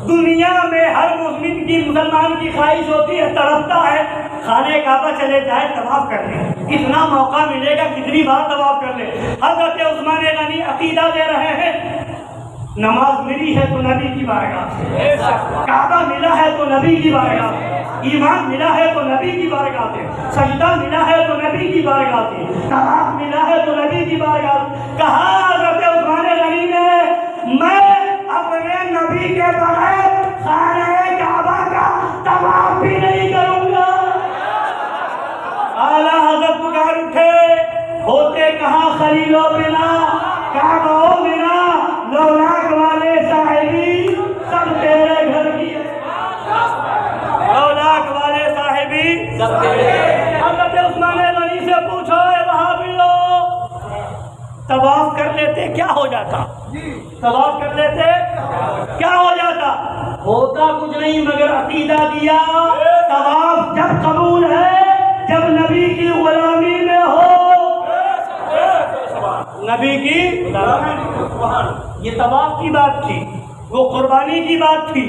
دنیا میں ہر مسلم کی مسلمان کی خواہش ہوتی ہے, تڑپتا ہے خانہ کعبہ چلے جائے طواف کر لیں. کتنا موقع ملے گا, کتنی بار طواف کر لیں. حضرت عثمان غنی عقیدہ دے رہے ہیں نماز ملی ہے تو نبی کی بارگاہ سے, کعبہ ملا ہے تو نبی کی بارگاہ سے, ایمان ملا ہے تو نبی کی بارگاہ سے, سجدہ ملا ہے تو نبی کی بارگاہ سے, طواف ملا ہے تو نبی کی بارگاہ سے. کہا حضرت عثمان غنی نے میں اپنے نبی کے بغیر خانہ کعبہ کا طواف بھی نہیں کروں گا. اعلیٰ حضرت پکار اٹھے, ہوتے کہاں خلیلو بنا کعبہ بنا لولاک والے صاحبی سب تیرے گھر کی ہے. لولاک والے صاحبی سب تیرے. حضرت عثمان غنی سے پوچھو اے وہابیو طواف کر لیتے کیا ہو جاتا؟ طواف کر لیتے کیا ہو جاتا؟ ہوتا کچھ نہیں مگر عقیدہ دیا طواف جب قبول ہے جب نبی کی غلامی میں ہو. نبی کی یہ طواف کی بات تھی, وہ قربانی کی بات تھی.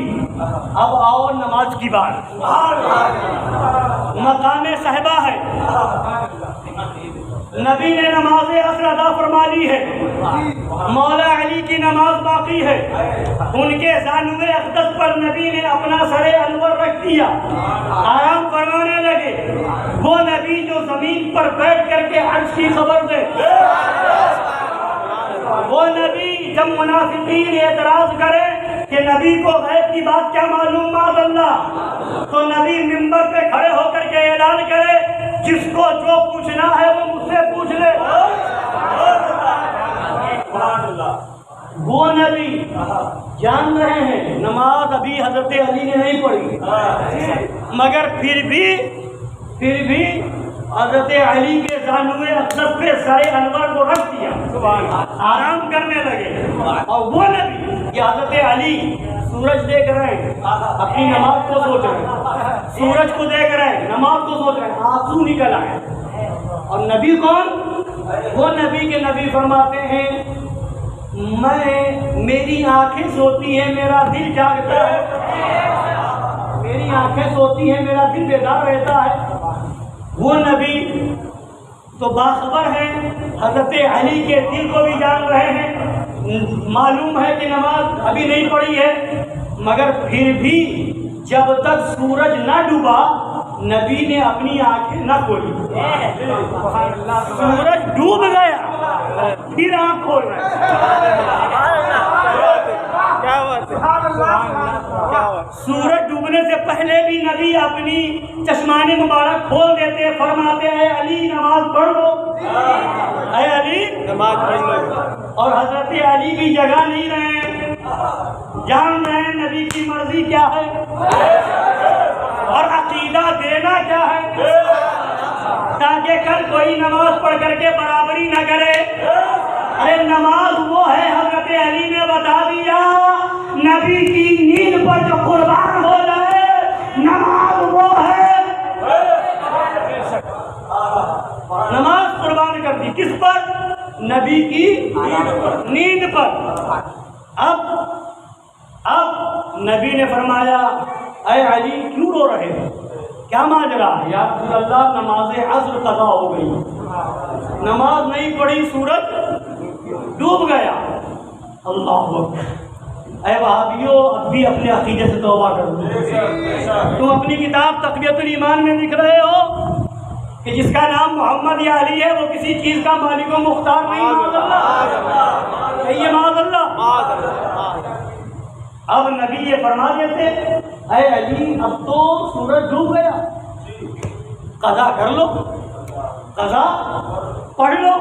اب آؤ نماز کی بات. مقام صحبہ ہے, نبی نے نماز عصر ادا فرما لی ہے, مولا علی کی نماز باقی ہے. ان کے زانوے اقدس پر نبی نے اپنا سر انور رکھ دیا, آرام فرمانے لگے. وہ نبی جو زمین پر بیٹھ کر کے عرش کی خبر دے, وہ نبی جب منافقین اعتراض کرے کہ نبی کو غیب کی بات کیا معلوم معاذ اللہ, تو نبی منبر پہ کھڑے ہو کر کے اعلان کرے جس کو جو پوچھنا ہے وہ مجھ سے پوچھ لے. وہ نبی جان رہے ہیں نماز ابھی حضرت علی نے نہیں پڑھی, مگر پھر بھی حضرت علی کے زانوے اقدس پہ سر انور کو رکھ دیا, آرام کرنے لگے. اور وہ نبی کہ حضرت علی سورج دیکھ رہے ہیں, اپنی نماز کو سوچ رہے ہیں, سورج کو دیکھ رہے ہیں, نماز کو سوچ رہے ہیں, آنسو نکل آئے. اور نبی کون؟ وہ نبی کے نبی فرماتے ہیں میری آنکھیں سوتی ہیں میرا دل جاگتا ہے, میری آنکھیں سوتی ہیں میرا دل بیدار رہتا ہے. وہ نبی تو باخبر ہیں, حضرت علی کے دل کو بھی جان رہے ہیں, معلوم ہے کہ نماز ابھی نہیں پڑھی ہے, مگر پھر بھی جب تک سورج نہ ڈوبا نبی نے اپنی آنکھیں نہ کھولی. سورج ڈوب گیا پھر آنکھ کھول رہے. سورج ڈوبنے سے پہلے بھی نبی اپنی چشمانی مبارک کھول دیتے, فرماتے اے علی نماز پڑھ لو, اے علی نماز پڑھ لو. اور حضرت علی بھی جگہ نہیں رہے, جان رہے ہیں نبی کی مرضی کیا ہے اور عقیدہ دینا کیا ہے, تاکہ کل کوئی نماز پڑھ کر کے برابری نہ کرے. ارے نماز وہ ہے, حضرت علی نے بتا دیا نبی کی نیند پر جو قربان ہو جائے نماز وہ ہے. نماز قربان کر دی کس پر؟ نبی کی نیند پر۔ اب نبی نے فرمایا اے علی کیوں رو رہے ہو، کیا ماجرا ہے؟ یا رسول اللہ نماز عصر قضا ہو گئی، نماز نہیں پڑھی سورج ڈوب گیا۔ اللہ اکبر، اے وہابیو اب بھی اپنے عقیدے سے توبہ کرو۔ تم اپنی کتاب تقویۃ الایمان میں لکھ رہے ہو کہ جس کا نام محمد یا علی ہے وہ کسی چیز کا مالک و مختار نہیں، معاذ اللہ، کہیے معاذ اللہ۔ اب نبی یہ فرما دیتے اے علی اب تو سورج ڈوب گیا، قضا کر لو، قضا پڑھ لو،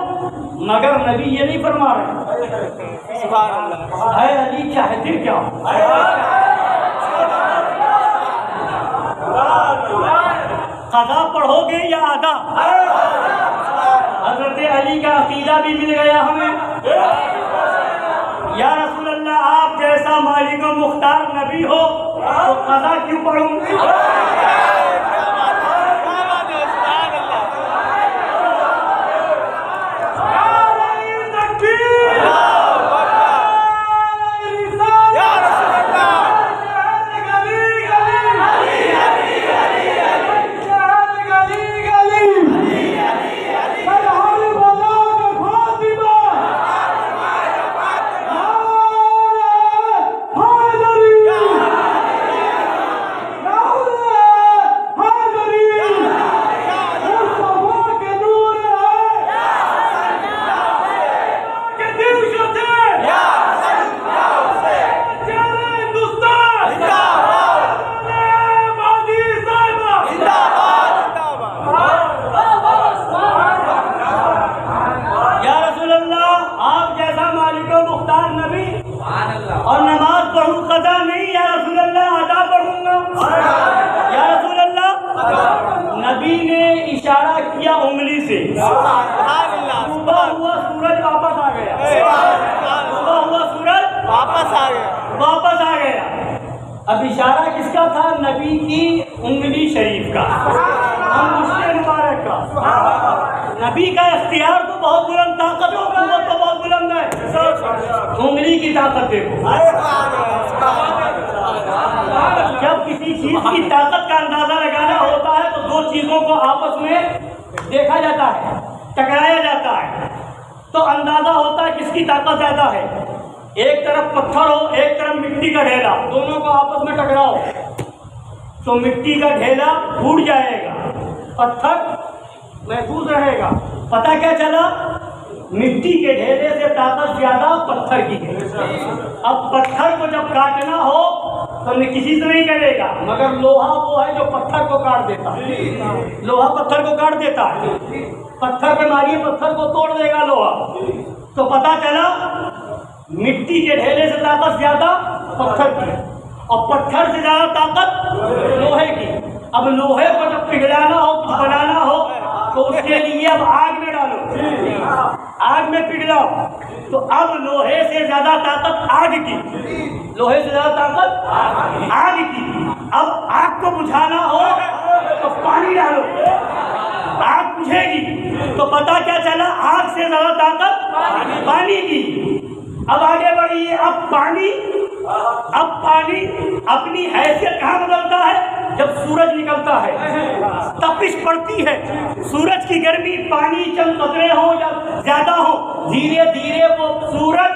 مگر نبی یہ نہیں فرما رہے، اے علی چاہتے کیا؟ قضا پڑھو گے یا ادا؟ حضرت علی کا عقیدہ بھی مل گیا ہمیں، یا رسول اللہ آپ جیسا مالک و مختار نبی ہو تو قضا کیوں پڑھوں؟ اور نماز پڑھوں قضا نہیں یا رسول اللہ ادا پڑھوں گا، یا رسول اللہ۔ نبی نے اشارہ کیا انگلی سے، صبح ہوا سورج واپس آ گیا، صبح ہوا سورج واپس آ گیا۔ اب اشارہ کس کا تھا؟ نبی کی انگلی شریف کا، انگشت مبارک کا۔ نبی کا اختیار تو بہت بلند، طاقت و قوت تو بہت بلند ہے، انگلی کی طاقت دیکھو۔ جب کسی چیز کی طاقت کا اندازہ لگانا ہوتا ہے تو دو چیزوں کو آپس میں دیکھا جاتا ہے، ٹکرایا جاتا ہے، تو اندازہ ہوتا ہے کس کی طاقت زیادہ ہے۔ ایک طرف پتھر ہو، ایک طرف مٹی کا ڈھیلا، دونوں کو آپس میں ٹکراؤ تو مٹی کا ڈھیلا ٹوٹ جائے گا، پتھر محفوظ رہے گا۔ پتہ کیا چلا؟ مٹی کے ڈھیلے سے طاقت زیادہ پتھر کی ہے۔ اب پتھر کو جب کاٹنا ہو تو کسی سے نہیں کرے گا، مگر لوہا وہ ہے جو پتھر کو کاٹ دیتا ہے، لوہا پتھر کو کاٹ دیتا ہے، پتھر پہ ماریے پتھر کو توڑ دے گا لوہا۔ تو پتہ چلا مٹی کے ڈھیلے سے طاقت زیادہ پتھر کی اور پتھر سے زیادہ طاقت لوہے کی۔ اب لوہے کو جب پگھلانا ہو، کچھ بنانا ہو تو اس کے لیے اب آگ میں ڈالو، آگ میں پگھلاؤ، تو اب لوہے سے زیادہ طاقت آگ کی، لوہے سے زیادہ طاقت آگ کی۔ اب آگ کو بجھانا ہو تو پانی ڈالو، آگ بجھے گی۔ تو پتہ کیا چلا؟ آگ سے زیادہ طاقت پانی کی۔ اب آگے بڑھیے، اب پانی اپنی حیثیت کہاں بدلتا ہے؟ جب سورج نکلتا ہے، تپش پڑتی ہے، سورج کی گرمی، پانی چند قطرے ہوں یا زیادہ ہوں، دھیرے دھیرے وہ سورج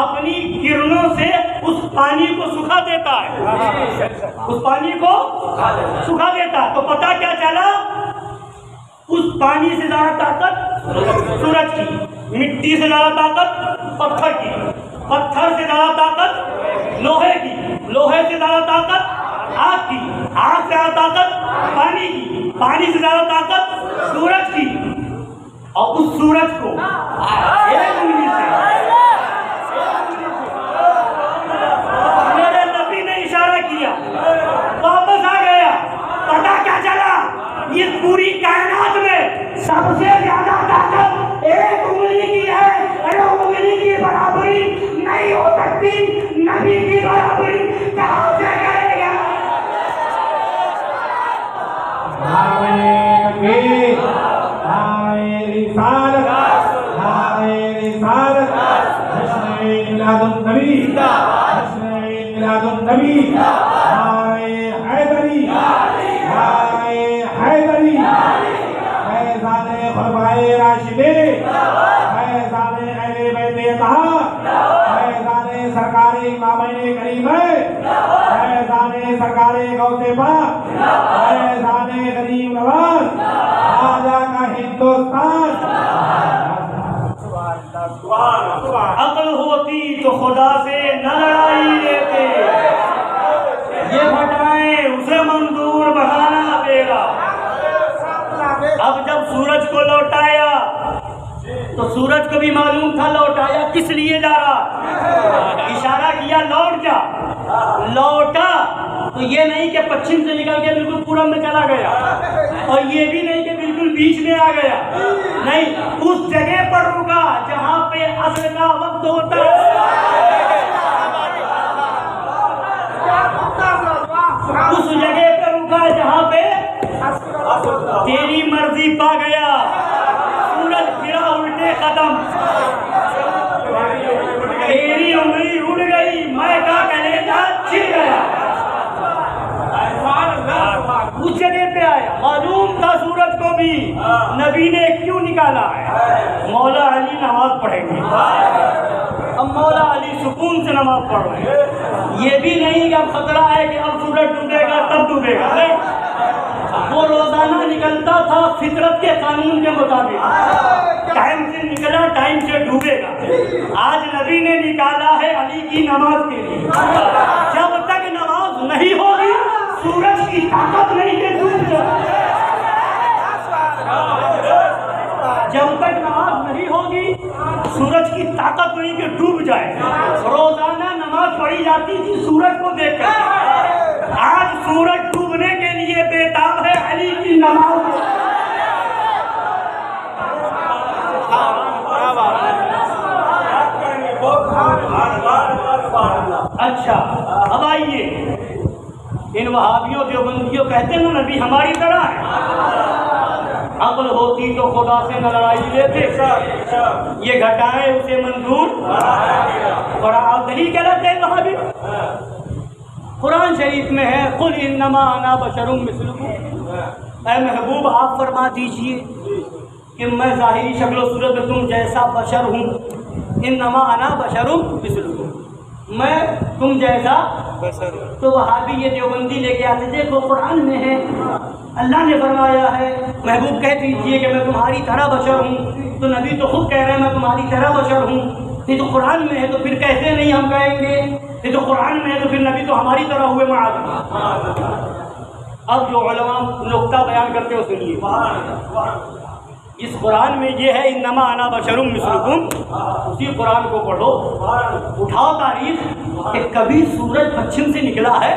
اپنی کرنوں سے اس پانی کو سکھا دیتا ہے، اس پانی کو سکھا دیتا ہے۔ تو پتہ کیا چلا؟ اس پانی سے زیادہ طاقت سورج کی، مٹی سے زیادہ طاقت پتھر کی، پتھر سے زیادہ طاقت لوہے کی، لوہے سے زیادہ طاقت آگ کی، آگ سے زیادہ طاقت پانی کی، پانی سے زیادہ طاقت سورج کی۔ اور اس سورج کو ایک انگلی سے میرے نبی نے اشارہ کیا، واپس آ گیا۔ پتہ کیا چلا؟ اس پوری کائنات میں سب سے زیادہ طاقت ایک انگلی کی ہے، انگلی کی برابری نہیں ہو سکتی، نبی کی برابری کہاں سے کرے گا؟ نعرہ تکبیر، نعرہ رسالت، نعرہ رسالت۔ علی میں فیضان سرکار غوث پاک فیضان غریب نواز خواجہ کا ہندوستان. عقل ہوتی تو خدا سے نہ لڑائی لیتے، یہ بھٹائیں اسے منظور بڑھانا دے گا. اب جب سورج کو لوٹایا تو سورج کو بھی معلوم تھا لوٹایا کس لیے جا رہا. اشارہ کیا لوٹ جا. لوٹا تو یہ نہیں کہ پچھم سے نکل کے بالکل پورب میں چلا گیا، اور یہ بھی نہیں کہ بالکل بیچ میں آ گیا. نہیں، اس جگہ پر رکا جہاں پہ عصر کا وقت ہوتا ہے. اس جگہ پہ رکا جہاں پہ تیری مرضی پا گیا. سورج پھرا الٹے قدم، تیری انگلی اڑ گئی، میں کا کلیجہ چھل گیا. اس جگہ پہ آیا. معلوم تھا سورج کو بھی نبی نے کیوں نکالا ہے. مولا علی نماز پڑھیں گے. اب مولا علی سکون سے نماز پڑھ رہے ہیں. یہ بھی نہیں کہ اب خطرہ ہے کہ اب سورج ڈوبے گا تب ڈوبے گا. نہیں، وہ روزانہ نکلتا تھا فطرت کے قانون کے مطابق. ٹائم سے نکلا ٹائم سے ڈوبے گا. آج نبی نے نکالا ہے علی کی نماز کے لیے. جب تک نماز نہیں ہوگی سورج کی طاقت نہیں کہ ڈوب جائے. جب تک نماز نہیں ہوگی سورج کی طاقت نہیں کہ ڈوب جائے. روزانہ نماز پڑھی جاتی تھی سورج کو دیکھ کر. آج سورج ڈوبنے کے لیے بےتاب ہے علی کی نماز. اچھا اب آئیے، ان وہابیوں دیوبندیوں کہتے ہیں نا نبی ہماری طرح ہے. عقل ہوتی تو خدا سے نہ لڑائی لیتے، یہ گھٹائیں اسے منظور. اور آپ دلیل کیا رہتے ہیں وہابی؟ قرآن شریف میں ہے قل انما انا بشر مثلکم. اے محبوب آپ فرما دیجئے کہ میں ظاہری شکل و صورت میں تم جیسا بشر ہوں. انما انا بشر مثلکم، میں تم جیسا بشر. تو وہابی یہ دیوبندی لے کے آتے تھے وہ قرآن میں ہے، اللہ نے فرمایا ہے محبوب کہہ دیجئے کہ میں تمہاری طرح بشر ہوں. تو نبی تو خود کہہ رہے ہیں میں تمہاری طرح بشر ہوں. یہ تو قرآن میں ہے تو پھر کیسے نہیں ہم کہیں گے؟ یہ تو قرآن میں ہے تو پھر نبی تو ہماری طرح ہوئے معاذ اللہ. اب جو علماء نقطہ بیان کرتے ہو سنیے. اس قرآن میں یہ ہے انما انا بشر مثلکم، اسی قرآن کو پڑھو. اٹھاؤ تاریخ کہ کبھی سورج پچھم سے نکلا ہے؟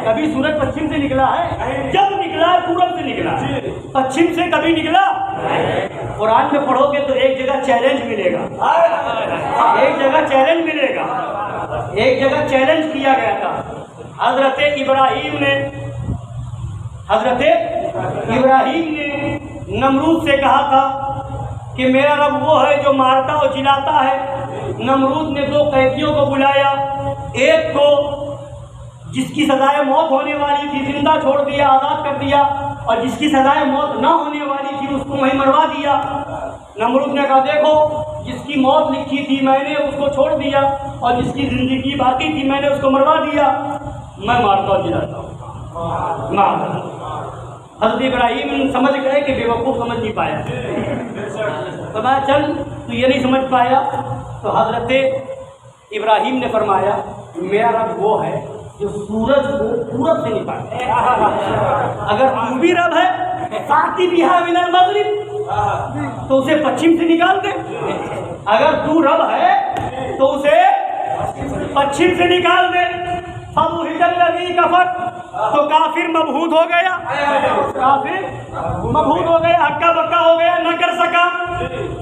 کبھی سورج پچھم سے نکلا ہے؟ جب نکلا پورب سے نکلا. پچھم سے کبھی نکلا؟ قرآن میں پڑھو گے تو ایک جگہ چیلنج ملے گا. ایک جگہ چیلنج ملے گا. ایک جگہ چیلنج کیا گیا تھا. حضرت ابراہیم نے نمرود سے کہا تھا کہ میرا رب وہ ہے جو مارتا اور جلاتا ہے. نمرود نے دو قیدیوں کو بلایا، ایک کو جس کی سزائے موت ہونے والی تھی زندہ چھوڑ دیا، آزاد کر دیا، اور جس کی سزائے موت نہ ہونے والی تھی اس کو وہیں مروا دیا. نمرود نے کہا دیکھو جس کی موت لکھی تھی میں نے اس کو چھوڑ دیا، اور جس کی زندگی باقی تھی میں نے اس کو مروا دیا. میں مارتا اور جلاتا ہوں. حضرت ابراہیم سمجھ گئے کہ بیوقوف سمجھ نہیں پایا. فرمایا چل تو یہ نہیں سمجھ پایا. تو حضرت ابراہیم نے فرمایا میرا رب وہ ہے جو سورج کو پورب سے نکالتا. اگر تو بھی رب ہے فاتی بہا من المغرب تو اسے پچھم سے نکال دے. اگر تو رب ہے تو اسے پچھم سے نکال دے. فَبُهِتَ الَّذِي كَفَرَ تو کافر مبہوت ہو گیا. کافر مبہوت ہو گیا، ہکا بکا ہو گیا، نہ کر سکا.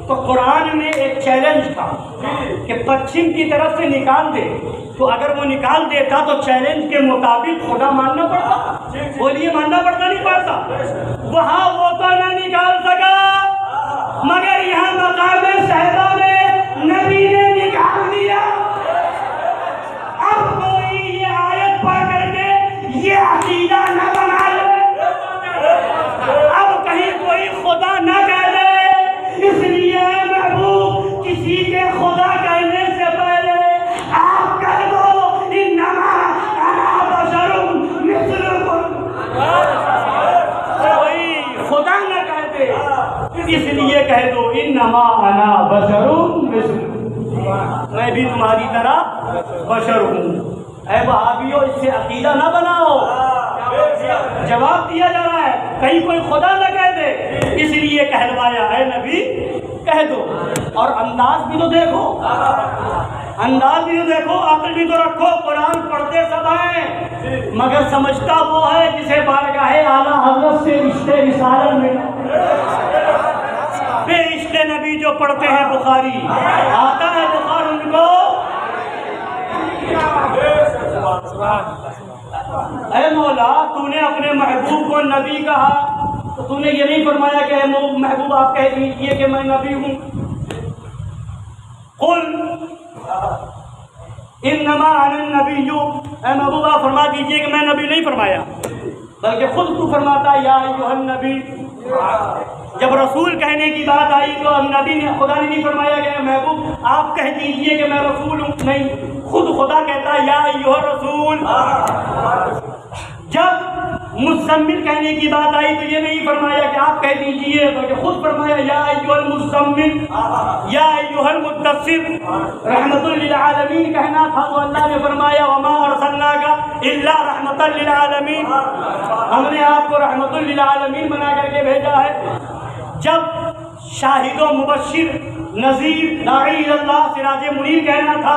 تو قرآن میں ایک چیلنج تھا کہ پچھم کی طرف سے نکال دے. تو اگر وہ نکال دیتا تو چیلنج کے مطابق خدا ماننا پڑتا. بولیے ماننا پڑتا نہیں پڑتا. وہاں وہ تو نہ نکال سکا مگر یہاں مقام صحابہ میں نبی نے نکال دیا. اب کوئی یہ آیت پڑھ کر کے یہ عقیدہ نہ بنا لے، اب کہیں کوئی خدا نہ کہہ دے. اس لیے محبوب کسی کے خدا کہنے سے پہلے آپ کہہ انما انا بشر مثلکم، میں بھی تمہاری طرح بشر ہوں۔ اے وہابیوں، اس سے عقیدہ نہ بناؤ، جواب دیا جا رہا ہے، کہیں کوئی خدا نہ کہہ دے، اس لیے کہلوایا اے نبی کہہ دو۔ اور انداز بھی تو دیکھو، انداز بھی تو دیکھو، عقل بھی تو رکھو۔ قرآن پڑھتے سب ہیں مگر سمجھتا وہ ہے جسے بارگاہ اعلیٰ حضرت سے رشتے رسالت میں بے رشتے نبی جو پڑھتے ہیں بخاری، آتا ہے بخار ان کو۔ اے مولا، تو نے اپنے محبوب کو نبی کہا تو تو نے یہ نہیں فرمایا کہ اے محبوب آپ کہہ دیجئے کہ میں نبی ہوں۔ قل انما انا النبی، اے محبوب آپ فرما دیجئے کہ میں نبی نہیں فرمایا، بلکہ خود تو فرماتا یا ایھا النبی۔ جب رسول کہنے کی بات آئی تو نبی نے، خدا نے نہیں فرمایا کہ محبوب آپ کہہ دیجئے کہ میں رسول ہوں، نہیں، خود خدا کہتا یا ایھا الرسول۔ جب مزمل کہنے کی بات آئی تو یہ نہیں فرمایا کہ آپ کہہ دیجئے، بلکہ خود فرمایا یا ایھا المزمل، یا ایھا المدثر۔ رحمت للعالمین کہنا تھا تو اللہ نے فرمایا وما ارسلناک الا رحمت للعالمین، ہم نے آپ کو رحمت للعالمین بنا کر کے بھیجا ہے۔ جب شاہد و مبشر، نذیر، داعی اللہ، سراج منیر کہنا تھا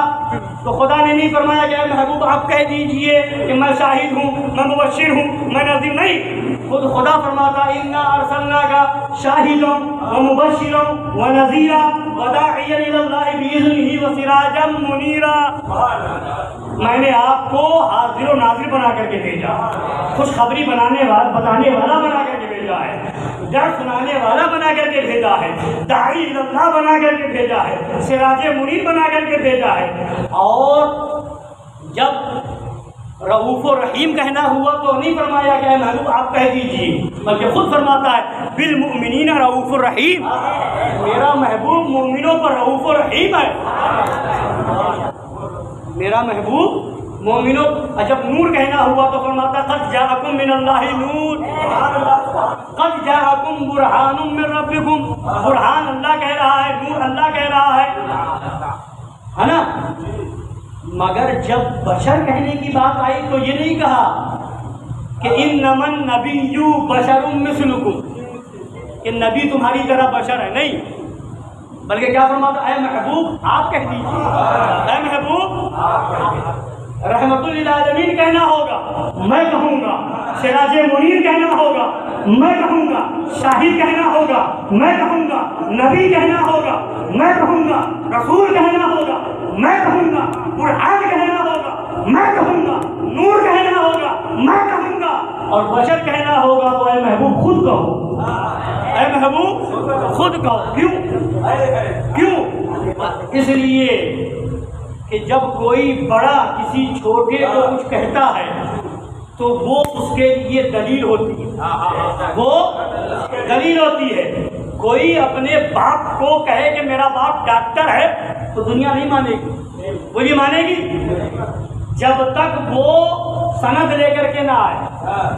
تو خدا نے نہیں فرمایا کہ اے محبوب آپ کہہ دیجئے کہ میں شاہد ہوں، میں مبشر ہوں، میں نذیر، نہیں، خود خدا فرماتا انا ارسلناک شاہدا ومبشرا ونذیرا وداعیا الی اللہ باذنہ وسراجا منیرا۔ میں نے آپ کو حاضر و ناظر بنا کر کے بھیجا، خوشخبری بتانے والا بنا کر کے بھیجا ہے، ڈر سنانے والا بنا کر کے بھیجا ہے، داعی اللہ بنا کر کے بھیجا ہے، سراج منیر بنا کر کے بھیجا ہے۔ اور جب رؤوف الرحیم کہنا ہوا تو نہیں فرمایا کہ اے محبوب آپ کہہ دیجئے، بلکہ خود فرماتا ہے بالمؤمنین رؤوف الرحیم، میرا محبوب مومنوں پر رؤوف الرحیم ہے، میرا محبوب مومنوں۔ جب نور کہنا ہوا تو فرماتا قد جاءکم من اللہ نور، قد جاءکم برہان من ربکم، برہان اللہ کہہ رہا ہے، نور اللہ کہہ رہا ہے نا۔ مگر جب بشر کہنے کی بات آئی تو یہ نہیں کہا کہ انما النبی بشر مثلکم، کہ نبی تمہاری طرح بشر ہے، نہیں، بلکہ کیا فرماتا اے محبوب آپ کہہ دیجیے، اے محبوب رحمت للعالمین کہنا ہوگا، میں کہوں گا، سراج منیر کہنا ہوگا، میں کہوں گا، شاہد کہنا ہوگا، میں کہوں گا، نبی کہنا ہوگا، میں کہوں گا، رسول کہنا ہوگا، میں کہوں گا، قرآن کہنا ہوگا، میں کہوں گا، نور کہنا ہوگا، میں کہوں گا، اور بشر کہنا ہوگا تو اے محبوب خود کہو، اے محبوب خود کہو۔ کیوں؟ اس لیے کہ جب کوئی بڑا کسی چھوٹے کو کچھ کہتا ہے تو وہ اس کے لیے دلیل ہوتی ہے، وہ دلیل ہوتی ہے۔ کوئی اپنے باپ کو کہے کہ میرا باپ ڈاکٹر ہے تو دنیا نہیں مانے گی، وہ نہیں مانے گی جب تک وہ سند لے کر کے نہ آئے،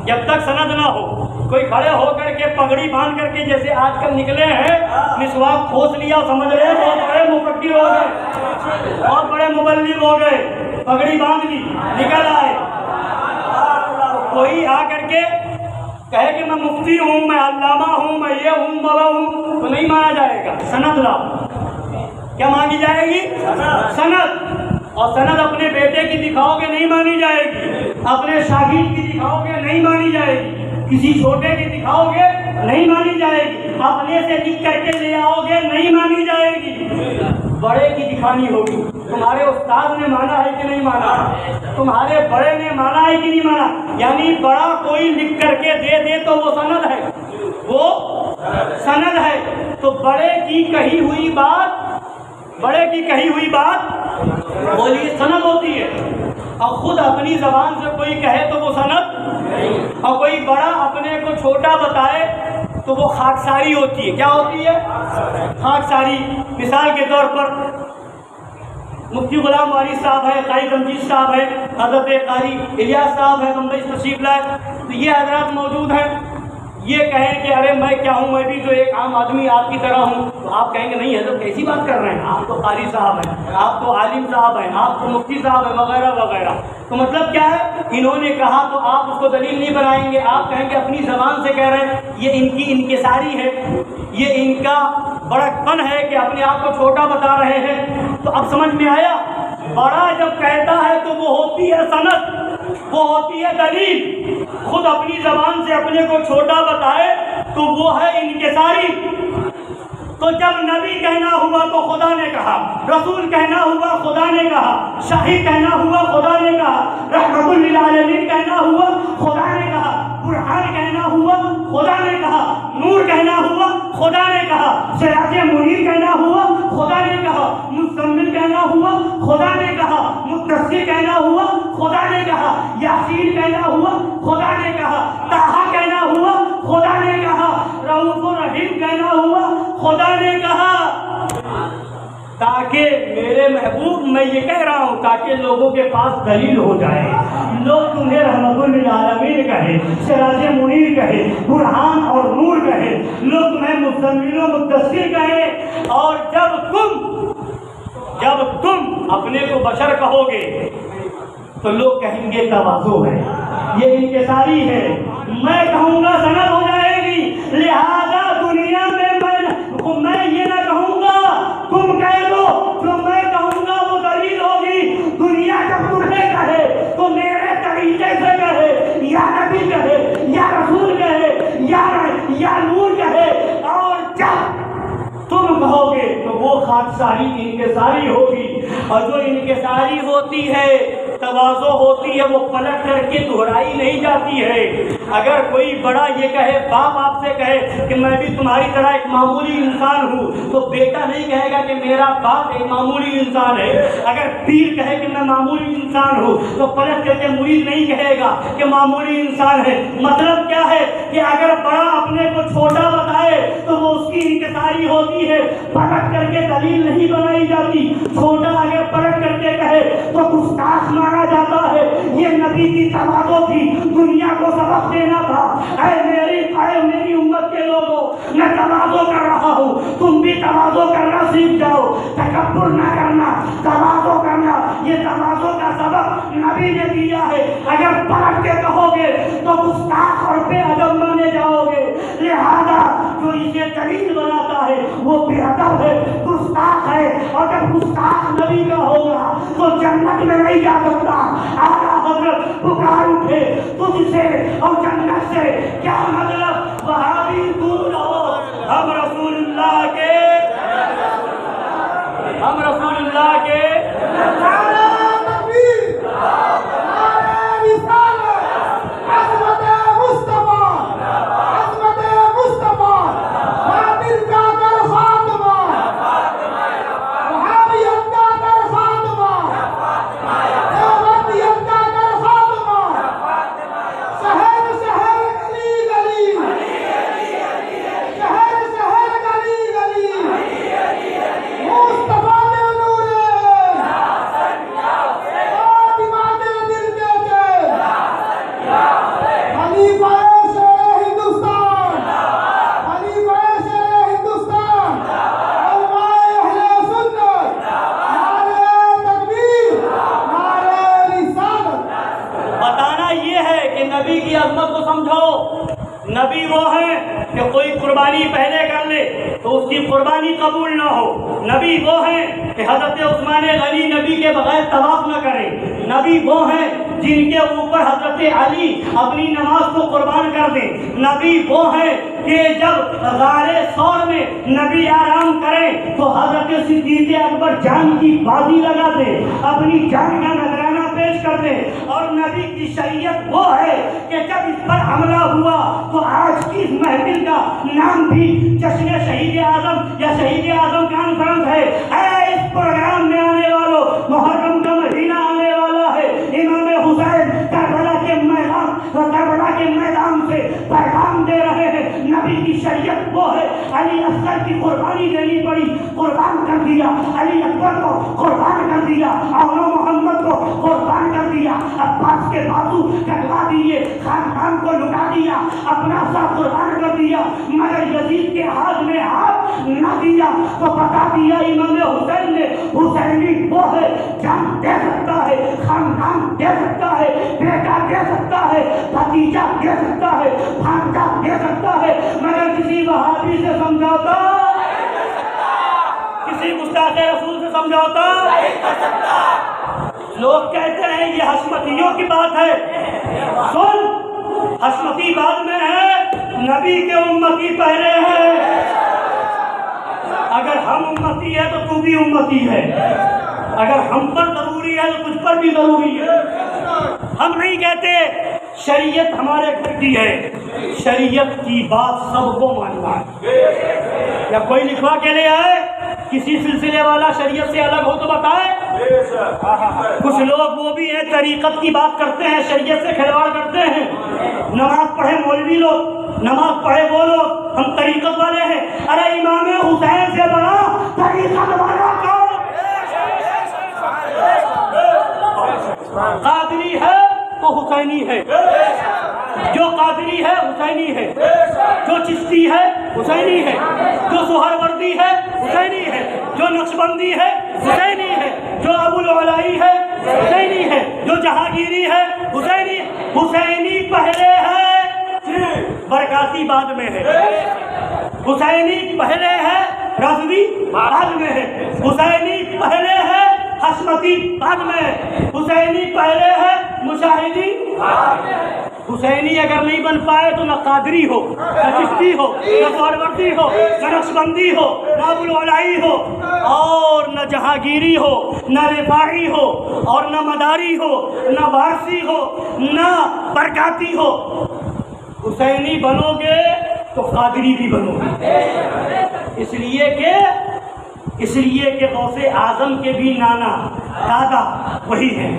جب تک سند نہ ہو۔ کوئی کھڑے ہو کر کے پگڑی باندھ کر کے جیسے آج کل نکلے ہیں، مسواک کھوس لیا، سمجھ رہے بہت بڑے مفکر ہو گئے، بہت بڑے مبلغ ہو گئے، پگڑی باندھ لی نکل آئے۔ کوئی آ کر کے کہے کہ میں مفتی ہوں، میں علامہ ہوں، میں یہ ہوں، بابا ہوں، تو نہیں مانا جائے گا۔ سند لاؤ، کیا مانگی جائے گی؟ سند۔ اور سند اپنے بیٹے کی دکھاؤ گے نہیں مانی جائے گی، اپنے شاگرد کی دکھاؤ گے نہیں مانی جائے گی، کسی چھوٹے کی دکھاؤ گے نہیں مانی جائے گی، اپنے سے لکھ کر کے لے آؤ گے نہیں مانی جائے گی، بڑے کی دکھانی ہوگی۔ تمہارے استاد نے مانا ہے کہ نہیں مانا، تمہارے بڑے نے مانا ہے کہ نہیں مانا، یعنی بڑا کوئی لکھ کر کے دے تو وہ سند ہے، وہ سند ہے۔ تو بڑے کی کہی ہوئی بات، بڑے کی کہی ہوئی بات بولی سند ہوتی ہے، اور خود اپنی زبان سے کوئی کہے تو وہ سند، اور کوئی بڑا اپنے کو چھوٹا بتائے تو وہ خاکساری ہوتی ہے۔ کیا ہوتی ہے؟ خاکساری۔ مثال کے طور پر مفتی غلام وارث صاحب ہے، قاری رمجید صاحب ہے، حضرت قاری الیاس صاحب ہے، بمبئی تشریف لائے، تو یہ حضرات موجود ہیں۔ یہ کہیں کہ ارے میں کیا ہوں، میں بھی تو ایک عام آدمی آپ کی طرح ہوں، تو آپ کہیں گے نہیں حضرت کیسی بات کر رہے ہیں، آپ تو قاری صاحب ہیں، آپ تو عالم صاحب ہیں، آپ تو مفتی صاحب ہیں وغیرہ وغیرہ۔ تو مطلب کیا ہے، انہوں نے کہا تو آپ اس کو دلیل نہیں بنائیں گے، آپ کہیں گے اپنی زبان سے کہہ رہے ہیں، یہ ان کی انکساری ہے، یہ ان کا بڑک پن ہے کہ اپنے آپ کو چھوٹا بتا رہے ہیں۔ تو اب سمجھ میں آیا، بڑا جب کہتا ہے تو وہ ہوتی ہے سند، وہ ہوتی ہے دلیل، خود اپنی زبان سے اپنے کو چھوٹا بتائے تو وہ ہے انکساری۔ تو جب نبی کہنا ہوا تو خدا نے کہا، رسول کہنا ہوا خدا نے کہا، شاہی کہنا ہوا خدا نے کہا، رحمت للعالمین کہنا ہوا خدا نے کہا، برہان کہنا ہوا خدا نے کہا، نور کہنا ہوا خدا نے کہا، سراج منیر کہنا ہوا خدا نے کہا، مزمل کہنا ہوا خدا نے کہا، مدثر کہنا ہوا خدا نے کہا، یاسین کہنا ہوا خدا نے کہا، طٰہٰ کہنا ہوا خدا نے کہا، رؤوف الرحیم کہنا ہوا خدا نے کہا۔ تاکہ میرے محبوب، میں یہ کہہ رہا ہوں تاکہ لوگوں کے پاس دلیل ہو جائے، لوگ تمہیں رحمت للعالمین کہے، سراج منیر کہے، برہان اور نور کہے، لوگ تمہیں مزمل و مدثر کہے، اور جب تم اپنے کو بشر کہو گے تو لوگ کہیں گے تواضع ہے، یہ انکساری ہے، میں کہوں گا سند ہو جائے گی، لہذا دنیا میں میں یہ نہ کہوں گا تم کہہ دو، جو میں کہوں گا وہ دلیل ہوگی۔ دنیا جب تمہیں کہے تو میرے طریقے سے کہے، یا نبی کہے، یا رسول کہے، یا نور کہے، اور جب تم کہو گے تو وہ خاکساری انکساری ہوگی، اور جو انکساری ہوتی ہے، تواضع ہوتی ہے، وہ پلٹ کر کے دہرائی نہیں جاتی ہے۔ اگر کوئی بڑا یہ کہے، باپ آپ سے کہے کہ میں بھی تمہاری طرح ایک معمولی انسان ہوں، تو بیٹا نہیں کہے گا کہ میرا باپ ایک معمولی انسان ہے۔ اگر پیر کہے کہ میں معمولی انسان ہوں، تو پلٹ کر کے مرید نہیں کہے گا کہ معمولی انسان ہے۔ مطلب کیا ہے کہ اگر بڑا اپنے کو چھوٹا بتائے تو وہ اس کی انکساری ہوتی ہے، پلٹ کر کے دلیل نہیں بنائی جاتی۔ چھوٹا اگر پلٹ کر کے کہے تو گستاخ مانا جاتا ہے۔ یہ نبی کی تواضع تھی، دنیا کو سبق دینا تھا۔ اے میری امت کے لوگوں، میں تواضع کر رہا ہوں، تم بھی تواضع کرنا سیکھ جاؤ، تکبر نہ کرنا، تواضع کرنا۔ یہ تواضع کا سبق نبی نے دیا ہے۔ اگر پلٹ کے کہو گے تو گستاخ اور بے ادب مانے جاؤ گے، لہذا جو اسے دلیل بناتا ہے وہ بے ادب ہے، گستاخ ہے، اور جب گستاخ نبی کا ہوگا تو جنت میں نہیں جا سکتا۔ اعلیٰ حضرت پکار اٹھے تجھ سے اور جنت سے، کیا مطلب؟ وہابی دور ہو، ہم رسول اللہ کے نبی وہ ہیں کہ کوئی قربانی پہلے کر لے تو اس کی قربانی قبول نہ ہو۔ نبی وہ ہیں کہ حضرت عثمان غنی نبی کے بغیر طواف نہ کریں۔ نبی وہ ہیں جن کے اوپر حضرت علی اپنی نماز کو قربان کر دیں۔ نبی وہ ہیں کہ جب غار ثور میں نبی آرام کریں تو حضرت صدیق اکبر جان کی بازی لگا دیں، اپنی جان کا نذرانہ پیش کر دیں۔ اور نبی کی شریعت وہ ہے کہ جب اس پر حملہ ہوا تو آج کی اس محفل کا نام بھی جشن شہید اعظم یا شہید اعظم کانفرنس ہے۔ اے اس پروگرام میں آنے والوں، محرم کا مہینہ آنے والا ہے، امام حسین کربلا کے میدان سے پیغام دے رہے ہیں۔ نبی کی شریعت وہ ہے، علی اصغر کی قربانی دینی پڑی، قربان کر دیا، علی اکبر کو قربان کر دیا، اور محمد کو قربان کر دیا۔ عباس کے بازو کٹوا دیے، خاندان کو لٹا دیا، اپنا سا قربان کر دیا، مگر یزید کے ہاتھ میں ہاتھ نہ دیا تو بتا دیا امام حسین نے، حسینی وہ ہے جان دے سکتا ہے، خاندان دے سکتا ہے، بیٹا دے سکتا ہے، بھتیجا دے سکتا ہے، بھانجا دے سکتا ہے، مگر کسی وہابی سے سمجھوتا، کسی گستاخ رسول سے سمجھوتا نہیں کر سکتا۔ لوگ کہتے ہیں یہ حشمتیوں کی بات ہے، سن، حشمتی بعد میں ہے، نبی کے امتی پہلے ہیں۔ اگر ہم امتی ہے تو تو بھی امتی ہے، اگر ہم پر ضروری ہے تو تجھ پر بھی ضروری ہے۔ ہم نہیں کہتے شریعت ہمارے گھر کی ہے، شریعت کی بات سب کو ماننا ہے۔ یا کوئی لکھوا کے لے آئے کسی سلسلے والا شریعت سے الگ ہو تو بتائے۔ کچھ لوگ وہ بھی ہیں طریقت کی بات کرتے ہیں، شریعت سے کھلواڑ کرتے ہیں۔ نماز پڑھے مولوی لوگ، نماز پڑھے وہ لوگ، ہم طریقت والے ہیں۔ ارے امام حسین سے بڑا طریقت والا کون؟ قادری ہے تو حسینی ہے، جو قادری ہے حسینی ہے، جو چشتی ہے حسینی ہے، جو سہروردی ہے حسینی ہے، جو نقشبندی ہے حسینی ہے، جو ابو العلائی ہے حسینی ہے، جو جہانگیری ہے حسینی۔ حسینی پہلے ہے، برکاتی بعد میں ہے۔ حسینی پہلے ہے، رضوی بعد میں ہے۔ حسینی پہلے ہے، حشمتی بعد میں ہے۔ حسینی پہلے ہے، مشاہدی۔ حسینی اگر نہیں بن پائے تو نہ قادری ہو، نہ چشتی ہو، نہ سہروردی ہو، نہ نقشبندی ہو، نہ ابو العلائی ہو، اور نہ جہانگیری ہو، نہ رفاعی ہو، اور نہ مداری ہو، نہ وارثی ہو، نہ برکاتی ہو۔ حسینی بنو گے تو قادری بھی بنو گے، اس لیے کہ غوث اعظم کے بھی نانا دادا وہی ہیں۔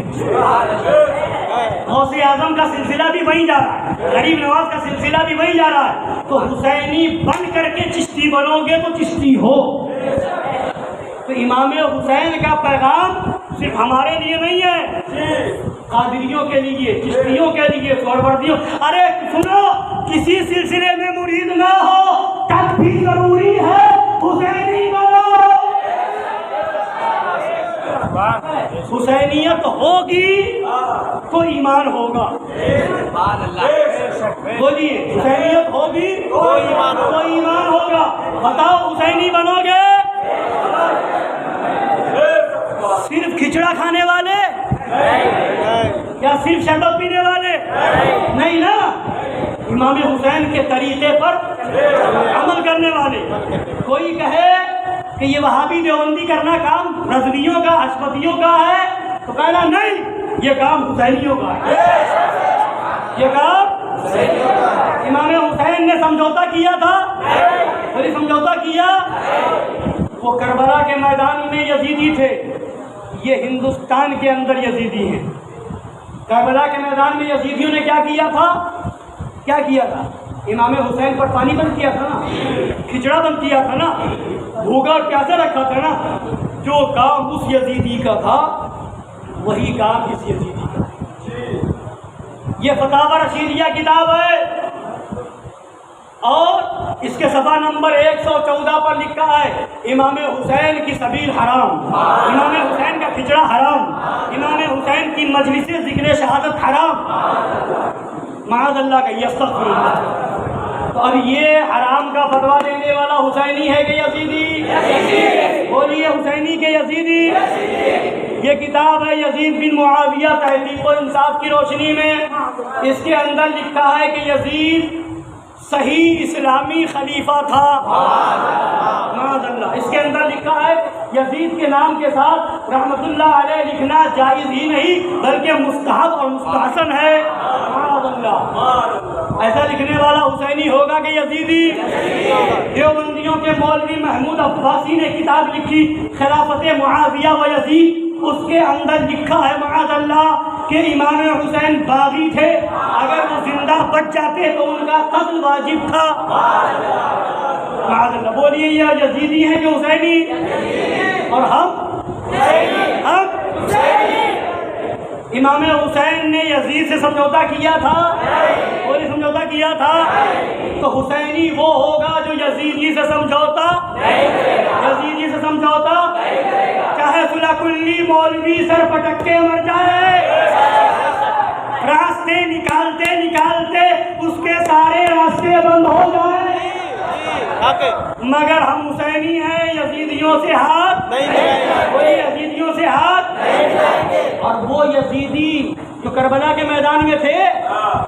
غوث اعظم کا سلسلہ بھی وہی جا رہا ہے، غریب نواز کا سلسلہ بھی وہی جا رہا ہے۔ تو حسینی بن کر کے چشتی بنو گے تو چشتی ہو۔ تو امام حسین کا پیغام صرف ہمارے لیے نہیں ہے، قادریوں کے لیے، چشتیوں کے لیے، سہروردیوں۔ ارے سنو، کسی سلسلے میں مرید نہ ہو تب بھی ضروری ہے حسینی بنو۔ حسینیت ہوگی تو ایمان ہوگا۔ بولیے، حسینیت ہوگی تو ایمان ہوگا۔ بتاؤ حسینی بنو گے؟ صرف کھچڑا کھانے والے یا صرف شربت پینے والے؟ نہیں نا، امام حسین کے طریقے پر عمل کرنے والے۔ کوئی کہے کہ یہ وہابی دیوبندی کرنا کام رضویوں کا، حشمتیوں کا ہے، تو کہنا نہیں، یہ کام حسینیوں کا ہے، یہ کام امام حسین نے سمجھوتا کیا تھا، وہی سمجھوتا کیا۔ وہ کربلا کے میدان میں یزیدی تھے، یہ ہندوستان کے اندر یزیدی ہیں۔ کربلا کے میدان میں یزیدیوں نے کیا کیا تھا؟ کیا کیا تھا؟ امام حسین پر پانی بند کیا تھا نا، کھچڑا بند کیا تھا نا، بھوگا اور پیاسے رکھا تھا نا۔ جو کام اس یزیدی کا تھا وہی کام اس یزیدی کا ہے۔ یہ فتاوی رشیدیہ کتاب ہے، اور اس کے صفحہ نمبر 114 پر لکھا ہے امام حسین کی سبیل حرام، امام حسین کا کھچڑا حرام، امام حسین کی مجلس ذکر شہادت حرام، معاذ اللہ کا، استغفر اللہ۔ تو اب یہ حرام کا فتویٰ دینے والا حسینی ہے کہ یزیدی؟ بولیے، حسینی کے یزیدی؟ یہ کتاب ہے یزید بن معاویہ تحقیق و انصاف کی روشنی میں، اس کے اندر لکھا ہے کہ یزید صحیح اسلامی خلیفہ تھا، معاذ اللہ۔ اس کے اندر لکھا ہے یزید کے نام کے ساتھ رحمت اللہ علیہ لکھنا جائز ہی نہیں بلکہ مستحب اور مستحسن ہے، معاذ اللہ۔ ایسا لکھنے والا حسینی ہوگا کہ یزیدی؟ دیوبندیوں کے مولوی محمود عباسی نے کتاب لکھی خلافت معاویہ و یزید، اس کے اندر لکھا ہے معاذ اللہ کہ امام حسین باغی تھے، اگر وہ زندہ بچ جاتے تو ان کا قتل واجب تھا، معاذ اللہ۔ بولیے، یہ یزیدی ہیں کہ حسینی؟ اور ہم امام حسین نے یزید سے سمجھوتا کیا تھا؟ کوئی سمجھوتا کیا تھا؟ تو حسینی وہ ہوگا جو یزیدی سے سمجھوتا یزیدی سے سمجھوتا چاہے صلح کلی مولوی سر پٹک کے مر جائے، راستے نکالتے نکالتے اس کے سارے راستے بند ہو جائیں، مگر ہم حسینی ہیں، یزیدیوں سے ہاتھ نہیں ملائیں، کوئی یزیدیوں سے ہاتھ نہیں ملائیں۔ اور وہ یزیدی جو کربلا کے میدان میں تھے،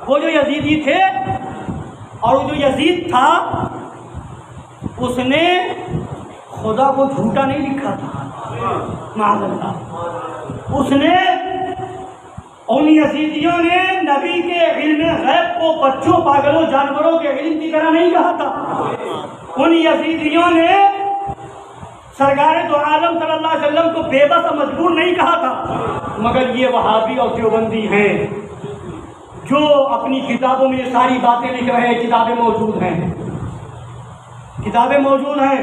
وہ جو یزیدی تھے، اور جو یزید تھا اس نے خدا کو جھوٹا نہیں لکھا تھا، معاذ اللہ، اس نے ان یزیدیوں نے نبی کے علم غیب کو بچوں پاگلوں جانوروں کے علم کی طرح نہیں کہا تھا، ان یزیدیوں نے سرکار دو عالم صلی اللہ علیہ وسلم کو بے بس اور مجبور نہیں کہا تھا، مگر یہ وہابی اور دیوبندی ہیں جو اپنی کتابوں میں یہ ساری باتیں لکھ رہے ہیں، کتابیں موجود ہیں، کتابیں موجود ہیں۔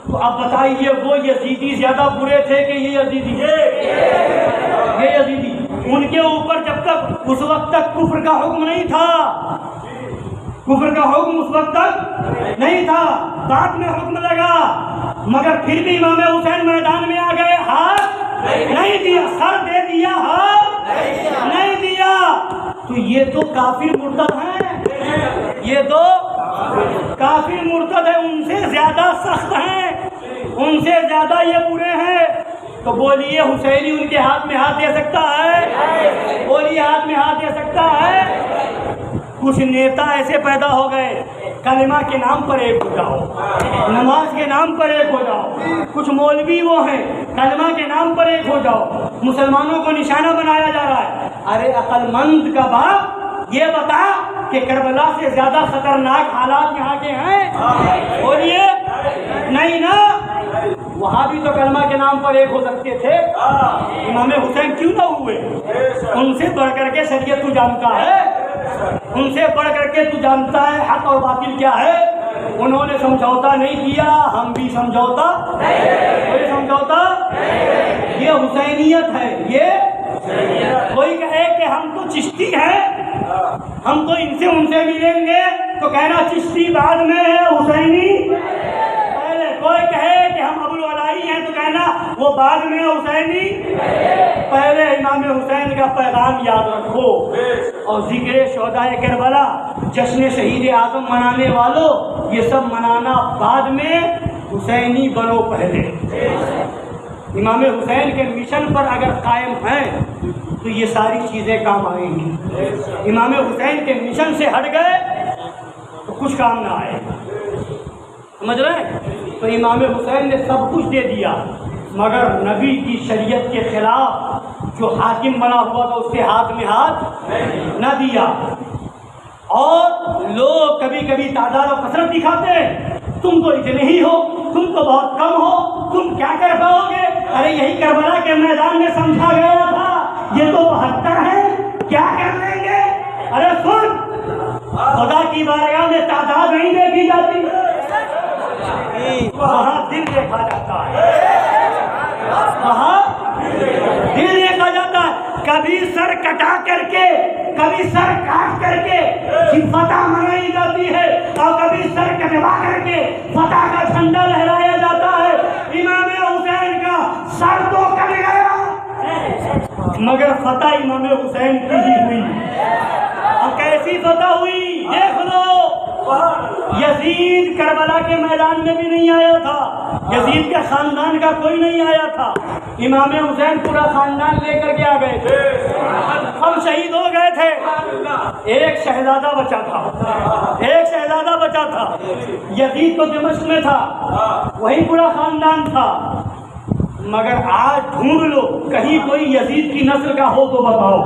تو اب بتائیے وہ یزیدی زیادہ برے تھے کہ یہ یزیدی؟ یہ یزیدی ان کے اوپر جب تک اس وقت تک کفر کا حکم نہیں تھا، کفر کا حکم اس وقت تک نہیں تھا، بعد میں حکم لگا، مگر پھر بھی امام حسین میدان میں آ گئے، ہاتھ نہیں دیا، سر دے دیا، ہاتھ نہیں دیا۔ تو یہ تو کافر مرتد ہیں، یہ تو کافر مرتد ہے، ان سے زیادہ سخت ہیں، ان سے زیادہ یہ برے ہیں۔ تو بولیے حسینی ان کے ہاتھ میں ہاتھ دے سکتا ہے؟ بولیے ہاتھ میں ہاتھ دے سکتا ہے؟ کچھ نیتا ایسے پیدا ہو گئے، کلمہ کے نام پر ایک ہو جاؤ، نماز کے نام پر ایک ہو جاؤ، کچھ مولوی وہ ہیں کلمہ کے نام پر ایک ہو جاؤ، مسلمانوں کو نشانہ بنایا جا رہا ہے۔ ارے عقل مند کا باپ یہ بتا کہ کربلا سے زیادہ خطرناک حالات یہاں کے ہیں؟ بولیے نہیں نا؟ وہاں بھی تو کلمہ کے نام پر ایک ہو سکتے تھے، امام حسین کیوں نہ ہوئے؟ ان سے بڑھ کر کے شریعت تو جانتا ہے، ان سے بڑھ کر کے تو جانتا ہے حق اور باطل کیا ہے۔ انہوں نے سمجھوتا نہیں کیا، ہم بھی سمجھوتا کوئی سمجھوتا، یہ حسینیت ہے۔ یہ کوئی کہے کہ ہم تو چشتی ہیں، ہم تو ان سے ملیں گے، تو کہنا چشتی بعد میں ہے، حسینی پہلے۔ کوئی کہے کہ ہم ابوالعلائی ہیں، تو کہنا وہ بعد میں ہے، حسینی پہلے۔ امام حسین کا پیغام یاد رکھو، اور ذکر شہدائے کربلا، جشن شہید اعظم منانے والوں، یہ سب منانا بعد میں، حسینی بنو پہلے۔ امام حسین کے مشن پر اگر قائم ہیں تو یہ ساری چیزیں کام آئیں گی۔ امام حسین کے مشن سے ہٹ گئے تو کچھ کام نہ آئے گا، سمجھ رہے ہیں؟ تو امام حسین نے سب کچھ دے دیا، مگر نبی کی شریعت کے خلاف جو حاکم بنا ہوا تھا اس کے ہاتھ میں ہاتھ نہ دیا۔ اور لوگ کبھی کبھی تعداد و کثرت دکھاتے ہیں، تم تو اتنے ہی ہو، تم تو بہت کم ہو، تم کیا کر پاؤ گے؟ ارے یہی کربلا کے میدان میں سمجھا گیا تھا، یہ تو 72 ہے، کیا کر لیں گے؟ ارے سن، خدا کی بارگاہ میں تعداد نہیں دیکھی جاتی، وہاں دل دیکھا جاتا ہے، وہاں دل دیکھا جاتا ہے۔ کبھی سر کٹا کر کے، کبھی سر کاٹ کر کے فتح منائی جاتی ہے، اور کبھی سر کٹوا کر کے فتح کا جھنڈا لہرایا جاتا ہے۔ امام حسین کا سر تو کٹ گیا، مگر فتح امام حسین کی ہی ہوئی۔ اور کیسی فتح ہوئی دیکھ لو، یزید کربلا کے میدان میں بھی نہیں آیا تھا، یزید کے خاندان کا کوئی نہیں آیا تھا، امام حسین پورا خاندان لے کر کے آ گئے تھے، ہم شہید ہو گئے تھے، ایک شہزادہ بچا تھا، ایک شہزادہ بچا تھا، یزید تو دمشق میں تھا، وہی پورا خاندان تھا۔ مگر آج ڈھونڈ لو، کہیں کوئی یزید کی نسل کا ہو تو بتاؤ،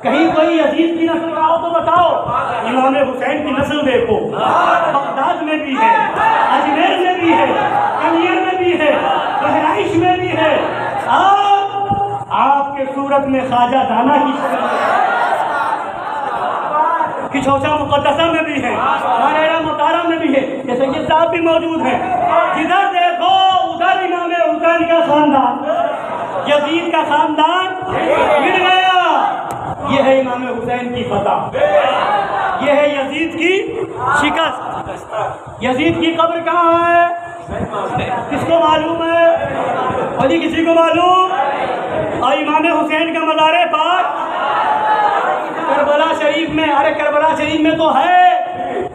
کہیں کوئی یزید کی نسل کا ہو تو بتاؤ۔ امام حسین کی نسل دیکھو، بغداد میں بھی ہے، اجمیر میں بھی ہے، کنیر میں بھی ہے، بہرائش میں بھی ہے، آپ کے صورت میں خواجہ دانا کی شکل میں، کچھوچا مقدسہ میں بھی ہے، مانیرا مطارہ میں بھی ہے، یہ سید صاحب بھی موجود ہیں، جدھر دیکھو ادھر امام حسین کا خاندان، یزید کا خاندان مٹ گیا۔ یہ ہے امام حسین کی فتح، یہ ہے یزید کی شکست۔ یزید کی قبر کہاں ہے؟ کس کو معلوم ہے؟ اور کسی کو معلوم؟ اور امام حسین کا مزار پاک کربلا شریف میں۔ ارے کربلا شریف میں تو ہے،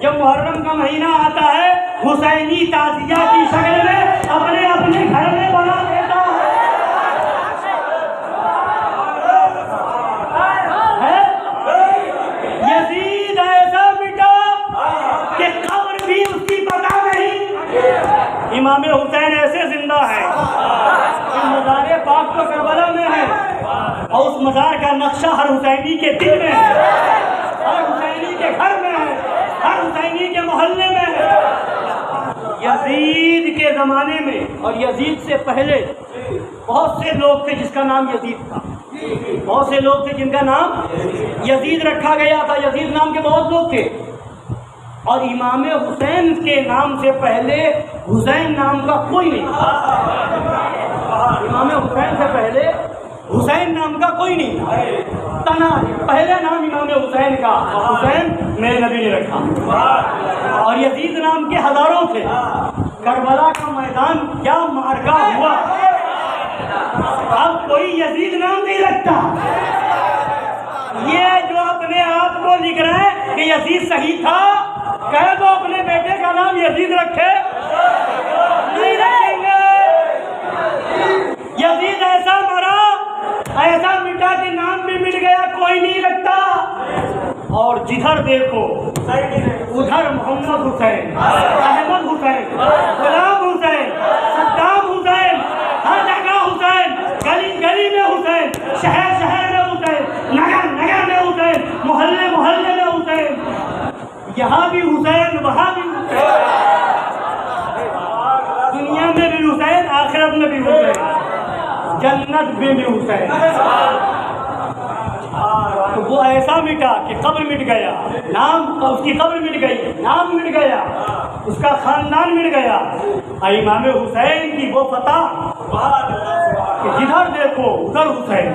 جب محرم کا مہینہ آتا ہے حسینی تعزیہ کی شکل میں اپنے اپنے گھر میں بنا دیتا ہے۔ یزید ایسا مٹا کہ قبر بھی اس کی پتہ نہیں۔ امام حسین ایسے زندہ ہے، مزار پاک تو کربلا میں ہے، اور اس مزار کا نقشہ ہر حسینی کے دل میں ہے، ہر حسینی کے گھر میں ہے، ہر حسینی کے محلے میں ہے۔ یزید کے زمانے میں اور یزید سے پہلے بہت سے لوگ تھے جس کا نام یزید تھا، بہت سے لوگ تھے جن کا نام یزید رکھا گیا تھا۔ یزید نام کے بہت لوگ تھے، اور امام حسین کے نام سے پہلے حسین نام کا کوئی نہیں تھا۔ امام حسین سے پہلے حسین نام کا کوئی نہیں تھا، تنہا پہلے نام امام حسین کا حسین میرے نبی نے رکھا، اور یزید نام کے ہزاروں تھے۔ کربلا کا میدان کیا معرکہ ہوا، اب کوئی یزید نام نہیں رکھتا۔ یہ جو اپنے آپ کو لکھ رہے ہیں کہ یزید صحیح تھا، کہہ دو اپنے بیٹے کا نام یزید رکھے، نہیں رکھیں گے۔ یزید ایسا مرا، ایسا مٹا کہ نام بھی مٹ گیا، کوئی نہیں رکھتا۔ اور جدھر دیکھو ادھر محمد حسین، احمد حسین، غلام حسین، صدام حسین، ہر جگہ حسین، گلی گلی میں حسین، شہر شہر میں حسین، نگر نگر میں حسین، محلے محلے میں حسین، یہاں بھی حسین وہاں بھی حسین، دنیا میں بھی حسین، آخرت میں بھی حسین، جنت میں بھی حسین۔ تو وہ ایسا مٹا کہ قبر مٹ گیا، نام اس کی قبر مٹ گئی، نام مٹ گیا، اس کا خاندان مٹ گیا۔ امام حسین کی وہ فتح کہ جدھر دیکھو ادھر حسین۔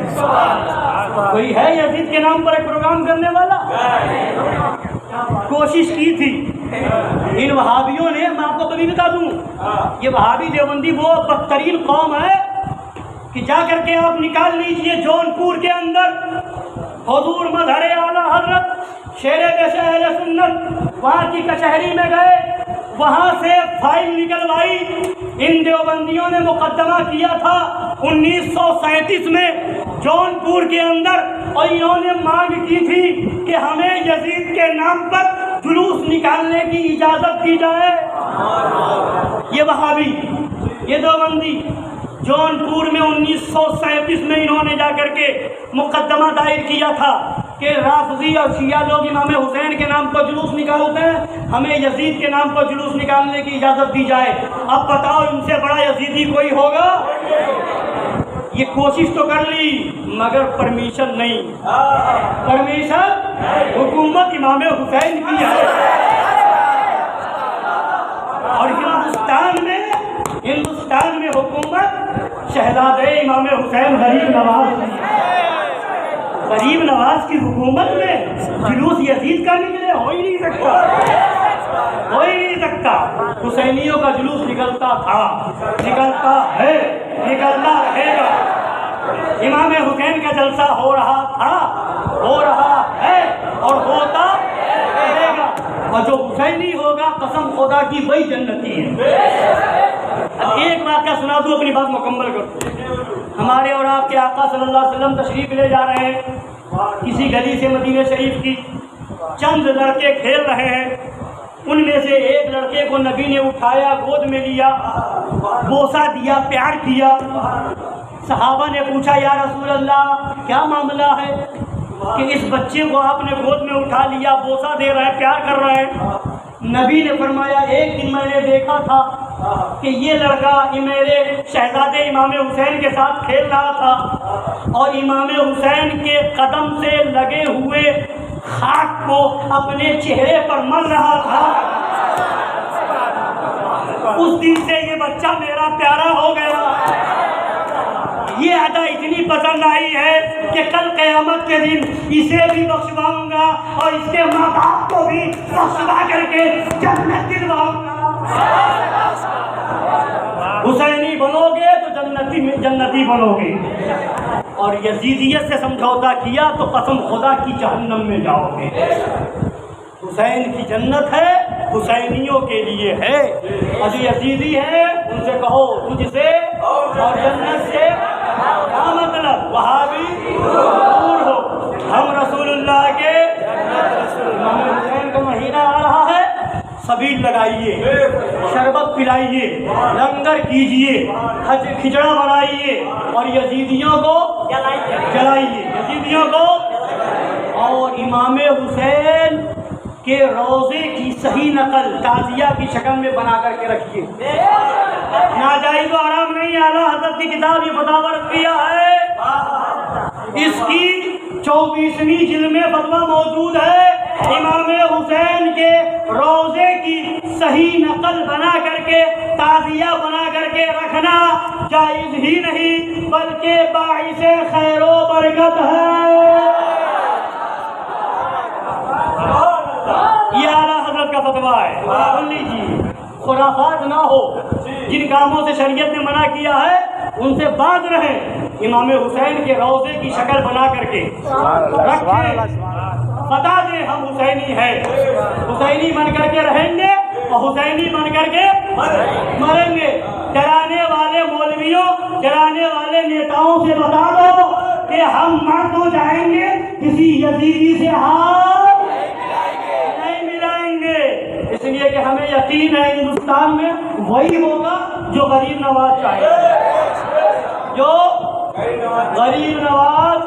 کوئی ہے یزید کے نام پر ایک پروگرام کرنے والا؟ کوشش کی تھی ان وہابیوں نے، میں آپ کو کبھی بتا دوں، یہ وہابی دیوبندی وہ بدترین قوم ہے کہ جا کر کے آپ نکال لیجئے جونپور کے اندر حضور مظہر اعلیٰ حضرت شیر پیش اہل سنت وہاں کی کچہری میں گئے، وہاں سے فائل نکلوائی۔ ان دیوبندیوں نے مقدمہ کیا تھا 1937 میں جونپور کے اندر، اور انہوں نے مانگ کی تھی کہ ہمیں یزید کے نام پر جلوس نکالنے کی اجازت دی جائے۔ یہ وہابی، یہ دیوبندی جونپور میں 1937 میں انہوں نے جا کر کے مقدمہ دائر کیا تھا کہ رافضی اور شیعہ لوگ امام حسین کے نام پر جلوس نکالتے ہیں، ہمیں یزید کے نام پر جلوس نکالنے کی اجازت دی جائے۔ اب بتاؤ ان سے بڑا یزیدی کوئی ہوگا؟ یہ کوشش تو کر لی مگر پرمیشن نہیں، پرمیشن حکومت امام حسین کی ہے۔ اور ہندوستان میں حکومت شہزادے امام حسین غریب نواز، غریب نواز کی حکومت میں جلوس یزید کا نکلے؟ ہو ہی نہیں سکتا، ہو ہی نہیں سکتا۔ حسینیوں کا جلوس نکلتا تھا، نکلتا ہے، نکلتا رہے گا۔ امام حسین کا جلسہ ہو رہا تھا، ہو رہا ہے اور ہوتا رہے گا، اور جو حسینی ہوگا قسم خدا کی وہی جنتی ہے۔ اب ایک واقعہ سنا دوں، اپنی بات مکمل کر دوں۔ ہمارے اور آپ کے آقا صلی اللہ علیہ وسلم تشریف لے جا رہے ہیں کسی گلی سے مدینہ شریف کی، چند لڑکے کھیل رہے ہیں، ان میں سے ایک لڑکے کو نبی نے اٹھایا، گود میں لیا، بوسہ دیا، پیار کیا۔ صحابہ نے پوچھا یا رسول اللہ کیا معاملہ ہے کہ اس بچے کو آپ نے گود میں اٹھا لیا، بوسہ دے رہے ہیں، پیار کر رہے ہیں؟ نبی نے فرمایا ایک دن میں نے دیکھا تھا کہ یہ لڑکا میرے شہزادے امام حسین کے ساتھ کھیل رہا تھا، اور امام حسین کے قدم سے لگے ہوئے خاک کو اپنے چہرے پر مل رہا تھا۔ اس دن سے یہ بچہ میرا پیارا ہو گیا۔ یہ ادا اتنی پسند آئی ہے کہ کل قیامت کے دن اسے بھی بخشواؤں گا اور اس کے ماں باپ کو بھی بخشوا کر کے جنت دلواؤں گا۔ حسینی بنو گے تو جنتی بنو گے، اور یزیدیت سے سمجھوتا کیا تو قسم خدا کی جہنم میں جاؤ گے۔ حسین کی جنت ہے، حسینیوں کے لیے ہے، اور جو یزیدی ہے ان سے کہو تجھ سے اور جنت سے کیا مطلب؟ وہابی دور ہو، ہم رسول اللہ کے امام حسین کا مہینہ آ رہا ہے، سبیل لگائیے، شربت پلائیے، لنگر کیجیے، کھچڑا بنائیے اور یزیدیوں کو جلائیے، یزیدیوں کو، اور امام حسین کے روضے کی صحیح نقل تعزیہ کی شکل میں بنا کر کے رکھیے۔ ناجائز و حرام نہیں، اعلیٰ حضرت کی کتاب یہ فتویٰ کیا ہے، اس کی 24ویں جلد میں فتویٰ موجود ہے، امام حسین کے روضے کی صحیح نقل بنا کر کے تعزیہ بنا کر کے رکھنا جائز ہی نہیں بلکہ باعث خیر و برکت ہے۔ یہ اعلیٰ حضرت کا فتویٰ ہے، سن لیجیے، خرافات نہ ہو، جن کاموں سے شریعت نے منع کیا ہے ان سے باز رہیں، امام حسین کے روضے کی شکل بنا کر کے رکھیں، بتا دیں ہم حسینی ہیں، حسینی بن کر کے رہیں گے اور حسینی بن کر کے مریں گے۔ ڈرانے والے مولویوں، ڈرانے والے نیتاؤں سے بتا دو کہ ہم مر تو جائیں گے، کسی یزیدی سے ہاتھ نہیں ملائیں گے، اس لیے کہ ہمیں یقین ہے ہندوستان میں وہی ہوگا جو غریب نواز چاہے، جو غریب نواز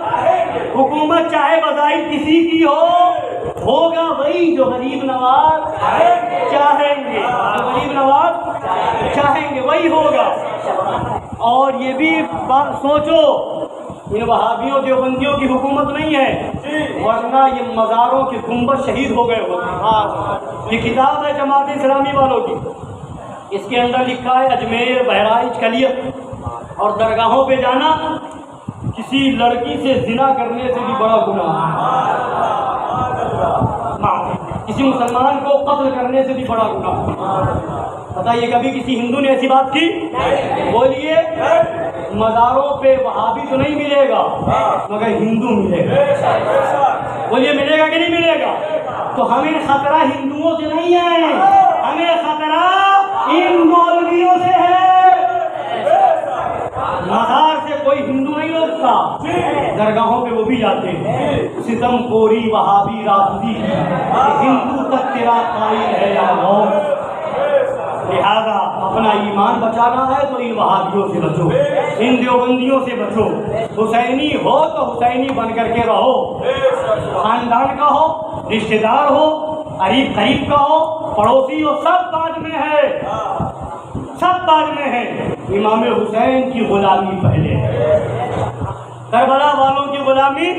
حکومت چاہے بظاہر کسی کی ہوگا وہی جو غریب نواز چاہیں گے، جو غریب نواز چاہیں گے وہی ہوگا۔ اور یہ بھی بات سوچو، ان وہابیوں دیوبندیوں کی حکومت نہیں ہے، ورنہ یہ مزاروں کے گنبد شہید ہو گئے ہوتے۔ یہ کتاب ہے جماعت اسلامی والوں کی، اس کے اندر لکھا ہے اجمیر، بہرائچ، کلیت اور درگاہوں پہ جانا کسی لڑکی سے زنا کرنے سے بھی بڑا گناہ ہے، کسی مسلمان کو قتل کرنے سے بھی بڑا گناہ۔ بتائیے کبھی کسی ہندو نے ایسی بات کی؟ بولیے، مزاروں پہ وہابی تو نہیں ملے گا مگر ہندو ملے گا، بولیے ملے گا کہ نہیں ملے گا؟ تو ہمیں خطرہ ہندوؤں سے نہیں ہے، ہمیں خطرہ ان مولویوں سے ہے۔ مزار سے کوئی ہندو نہیں لوٹتا، درگاہوں پہ وہ بھی جاتے ہیں، ستم کوری وہابی رافضی ہندو تک تیرا قائل ہے یا غوث۔ لہذا اپنا ایمان بچانا ہے تو ان وہابیوں سے بچو، ان دیوبندیوں سے بچو، حسینی ہو تو حسینی بن کر کے رہو، خاندان کا ہو، رشتہ دار ہو، قریب کا ہو، پڑوسی ہو، سب بعد میں ہے، سب بعد میں ہے، امام حسین کی غلامی پہلے ہے، کربلا والوں کی غلامی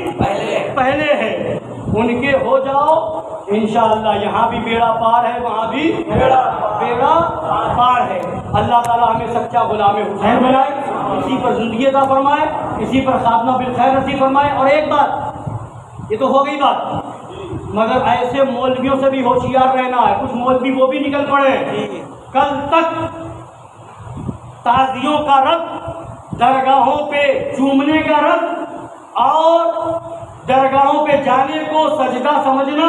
پہلے ہے، ان کے ہو جاؤ انشاءاللہ، یہاں بھی بیڑا پار ہے، وہاں بھی بیڑا پار ہے۔ اللہ تعالیٰ ہمیں سچا غلام حسین بنائے، اسی پر زندگی عطا فرمائے، اسی پر خاتمہ بالخیر نصیب فرمائے۔ اور ایک بات، یہ تو ہو گئی بات، مگر ایسے مولویوں سے بھی ہوشیار رہنا ہے، کچھ مولوی وہ بھی نکل پڑے، کل تک تعزیوں کا رد، درگاہوں پہ چومنے کا رد اور درگاہوں پہ جانے کو سجدہ سمجھنا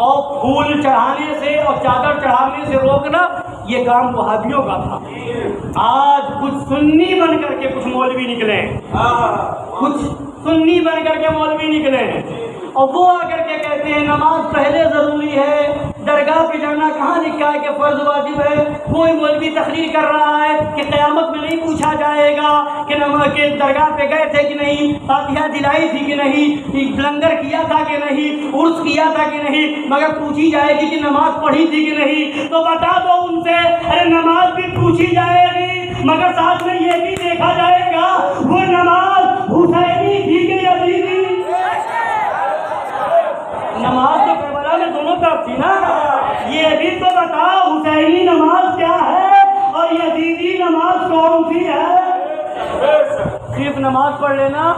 اور پھول چڑھانے سے اور چادر چڑھانے سے روکنا، یہ کام وہابیوں کا تھا۔ آج کچھ سنی بن کر کے کچھ مولوی نکلے ہیں، کچھ سنی بن کر کے مولوی نکلے ہیں، اور وہ آ کر کے کہتے ہیں نماز پہلے ضروری ہے، درگاہ پہ جانا کہاں لکھا ہے کہ فرض واجب ہے؟ کوئی مولوی تقریر کر رہا ہے کہ قیامت میں نہیں پوچھا جائے گا کہ درگاہ پہ گئے تھے کہ نہیں، فاتحہ دلائی تھی کہ نہیں، لنگر کیا تھا کہ نہیں، عرس کیا تھا کہ نہیں، مگر پوچھی جائے گی کہ نماز پڑھی تھی کہ نہیں۔ تو بتا دو ان سے، ارے نماز بھی پوچھی جائے گی مگر ساتھ میں یہ بھی دیکھا جائے گا وہ نماز حسینی تھی کہ یزیدی۔ نماز تو کربلا میں دونوں طرف تھی نا، یہ بھی تو بتاؤ حسینی نماز کیا ہے اور یزیدی نماز کون سی ہے؟ صرف نماز پڑھ لینا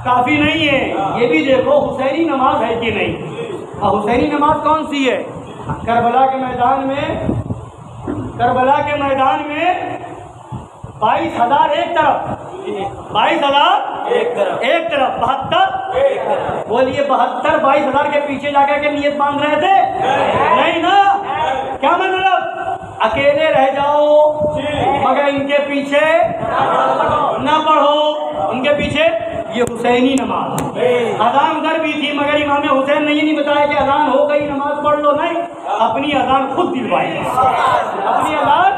کافی نہیں ہے، یہ بھی دیکھو حسینی نماز ہے کہ نہیں۔ اور حسینی نماز کون سی ہے؟ کربلا کے میدان میں 22,000 ایک طرف، 22,000 ایک طرف، 72 بولیے 72 22,000 کے پیچھے جا کر کے نیت باندھ رہے تھے؟ نہیں نا، کیا مطلب؟ اکیلے رہ جاؤ مگر ان کے پیچھے نہ پڑھو، ان کے پیچھے۔ یہ حسینی نماز، اذان ادھر بھی تھی مگر امام حسین نے یہ نہیں بتایا کہ اذان ہو گئی نماز پڑھ لو، نہیں، اپنی اذان خود دلوائی، اپنی اذان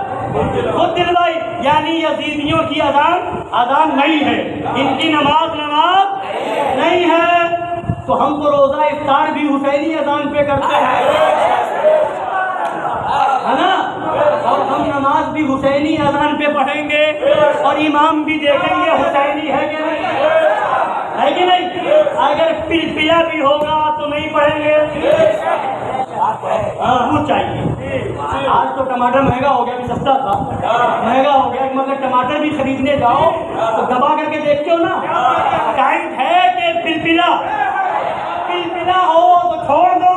خود دلوائی، یعنی یزیدیوں کی اذان نہیں ہے، ان کی نماز نہیں ہے۔ تو ہم تو روزہ افطار بھی حسینی اذان پہ کرتے ہیں، ہے نا، اور ہم نماز بھی حسینی اذان پہ پڑھیں گے اور امام بھی دیکھیں گے حسینی ہے کہ نہیں، ہے کہ نہیں؟ اگر پلپلا بھی ہوگا تو نہیں پڑھیں گے، وہ چاہیے۔ آج تو ٹماٹر مہنگا ہو گیا، ابھی سستا تھا، مہنگا ہو گیا، مگر ٹماٹر بھی خریدنے جاؤ تو دبا کر کے دیکھتے ہو نا، ٹائٹ ہے کہ پلپلا ہو تو چھوڑ دو،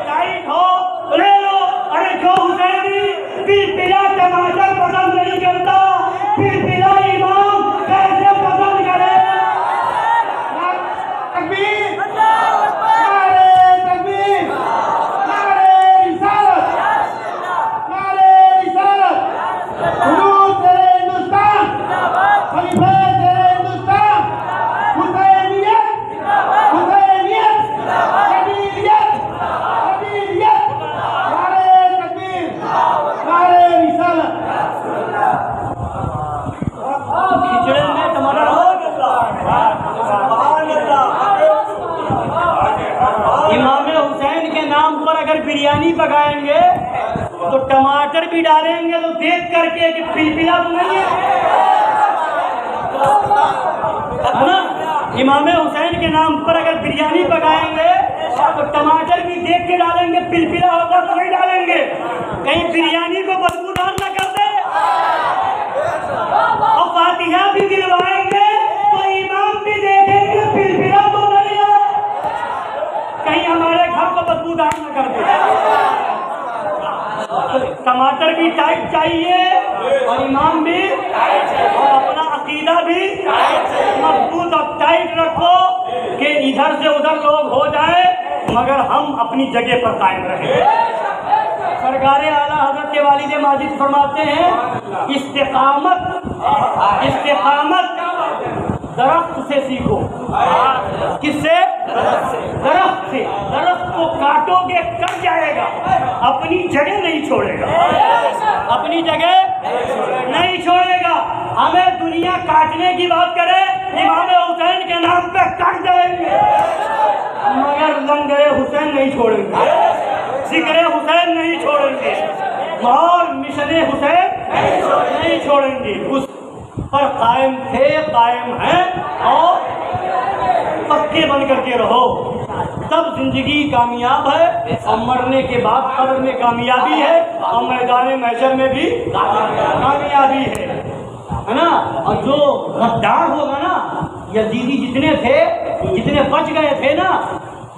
ٹائٹ ہو لے لو۔ ارے جو حسینی پلپلا ٹماٹر پسند نہیں کرتا، پلپلا امام کیسے پسند کرے؟ تکبیر، نعرہ تکبیر، نعرہ رسالت، نعرہ رسالت، حضور تیرے ہندوستان، خلیفہ تیرے ہندوستان، حسینیت، حسینیت، قبیلیت، قبیلیت، نعرہ تکبیر، نعرہ رسالت۔ کھچڑے میں ٹماٹر ہو، امام حسین کے نام پر اگر بریانی پکائیں گے تو ٹماٹر بھی ڈالیں گے تو دیکھ کر کے کہ پلپلا تو نہیں ہے نا۔ امام حسین کے نام پر اگر بریانی پکائیں گے تو ٹماٹر بھی دیکھ کے ڈالیں گے، پلپلا ہوگا تو نہیں ڈالیں گے، کہیں بریانی کو بدبودار نہ کر دے۔ اور فاتحہ بھی دلوائیں گے تو امام بھی دیکھیں گے پلپلا تو نہیں ہے، کہیں ہمارے گھر کو بدبودار نہ کر دے۔ ٹماٹر بھی ٹائٹ چاہیے اور امام بھی، اور اپنا عقیدہ بھی مضبوط اور ٹائٹ رکھو کہ ادھر سے ادھر لوگ ہو جائیں مگر ہم اپنی جگہ پر قائم رہیں۔ سرکار اعلیٰ حضرت کے والد ماجد فرماتے ہیں استقامت درخت سے سیکھو۔ کس سے؟ درخت سے۔ درخت کو کاٹو گے کٹ جائے گا، اپنی جگہ نہیں چھوڑے گا، اپنی جگہ نہیں چھوڑے گا۔ ہمیں دنیا کاٹنے کی بات کرے امام حسین کے نام پہ کٹ جائیں گے مگر لنگر حسین نہیں چھوڑیں گے، ذکر حسین نہیں چھوڑیں گے، اور مشن حسین نہیں چھوڑیں گے۔ اس پر قائم تھے، قائم ہیں اور پکے بن کر کے رہو، تب زندگی کامیاب ہے اور مرنے کے بعد قبر میں کامیابی ہے اور میدان محشر میں بھی کامیابی ہے نا۔ اور جو غدار ہوگا نا، یزیدی جتنے تھے، جتنے بچ گئے تھے نا،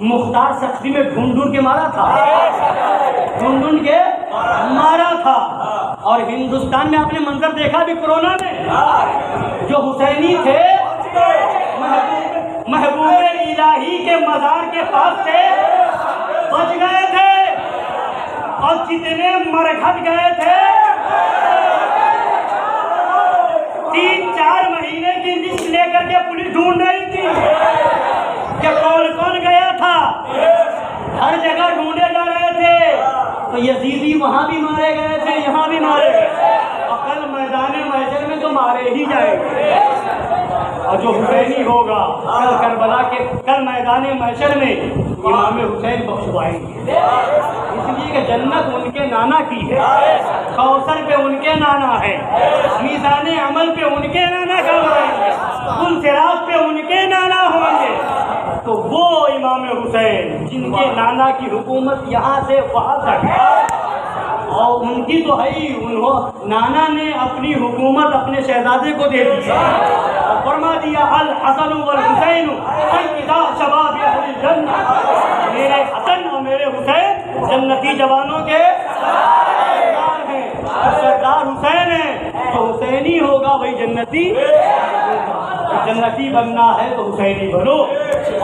مختار سختی میں ڈھونڈ کے مارا تھا، ڈھونڈ کے مارا تھا۔ اور ہندوستان میں آپ نے منظر دیکھا بھی کورونا میں، جو حسینی تھے محبوب الہی کے مزار کے پاس سے بچ گئے تھے، اور جتنے مرگھٹ گئے تھے 3-4 مہینے کی لسٹ لے کر کے پولیس ڈھونڈ رہی تھی کہ کون کون گیا تھا، ہر جگہ ڈھونڈے جا رہے تھے۔ تو یزیدی وہاں بھی مارے گئے تھے، یہاں بھی مارے گئے، اور کل میدان محشر میں تو مارے ہی جائے گے۔ اور جو حسینی ہوگا کل کربلا کے، کل میدان محشر میں امام حسین بخشوائیں گے، اس لیے کہ جنت ان کے نانا کی ہے، کوثر پہ ان کے نانا ہے، میزان عمل پہ ان کے نانا کروائیں گے، پل صراط پہ ان کے نانا ہوں گے۔ تو وہ امام حسین جن کے نانا کی حکومت یہاں سے وہاں تک ہے، اور ان کی تو ہے ہی، نانا نے اپنی حکومت اپنے شہزادے کو دے دی اور فرما دیا الحسن والحسین سیدا شباب اہل الجنہ، میرے حسن اور میرے حسین جنتی جوانوں کے سردار ہیں، سردار حسین ہیں، جو حسینی ہوگا وہی جنتی، جنتی بننا ہے تو حسینی بنو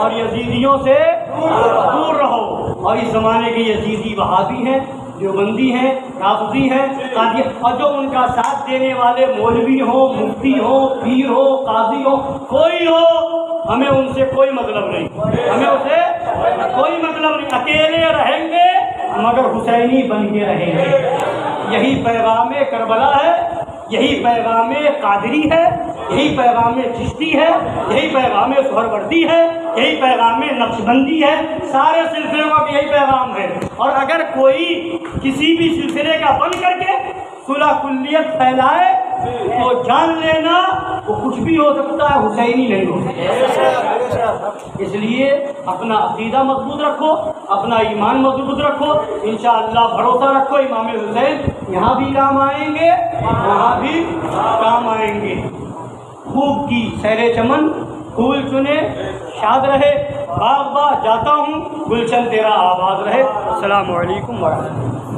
اور یزیدیوں سے دور رہو۔ اور اس زمانے کے یزیدی وہابی ہیں، دیوبندی ہیں، رافضی ہیں، قادری، اور جو ان کا ساتھ دینے والے مولوی ہوں، مفتی ہوں، پیر ہو، قاضی ہو، کوئی ہو، ہمیں ان سے کوئی مطلب نہیں، ہمیں ان سے کوئی مطلب نہیں، اکیلے رہیں گے مگر حسینی بن کے رہیں گے۔ یہی پیغام کربلا ہے، یہی پیغام قادری ہے، یہی پیغام چشتی ہے، یہی پیغام سہروردی ہے، یہی پیغام نقشبندی ہے، سارے سلسلوں کا یہی پیغام ہے۔ اور اگر کوئی کسی بھی سلسلے کا بن کر کے صلح کلیت پھیلائے تو جان لینا وہ کچھ بھی ہو سکتا ہے، حسینی نہیں ہو سکتا۔ اس لیے اپنا عقیدہ مضبوط رکھو، اپنا ایمان مضبوط رکھو، انشاءاللہ بھروسہ رکھو، امام حسین یہاں بھی کام آئیں گے، وہاں بھی کام آئیں گے۔ خوب کی سیر چمن، پھول چنے، شاد رہے، باغ باغ جاتا ہوں، گلشن تیرا آباد رہے۔ السلام علیکم ورحمۃ اللہ۔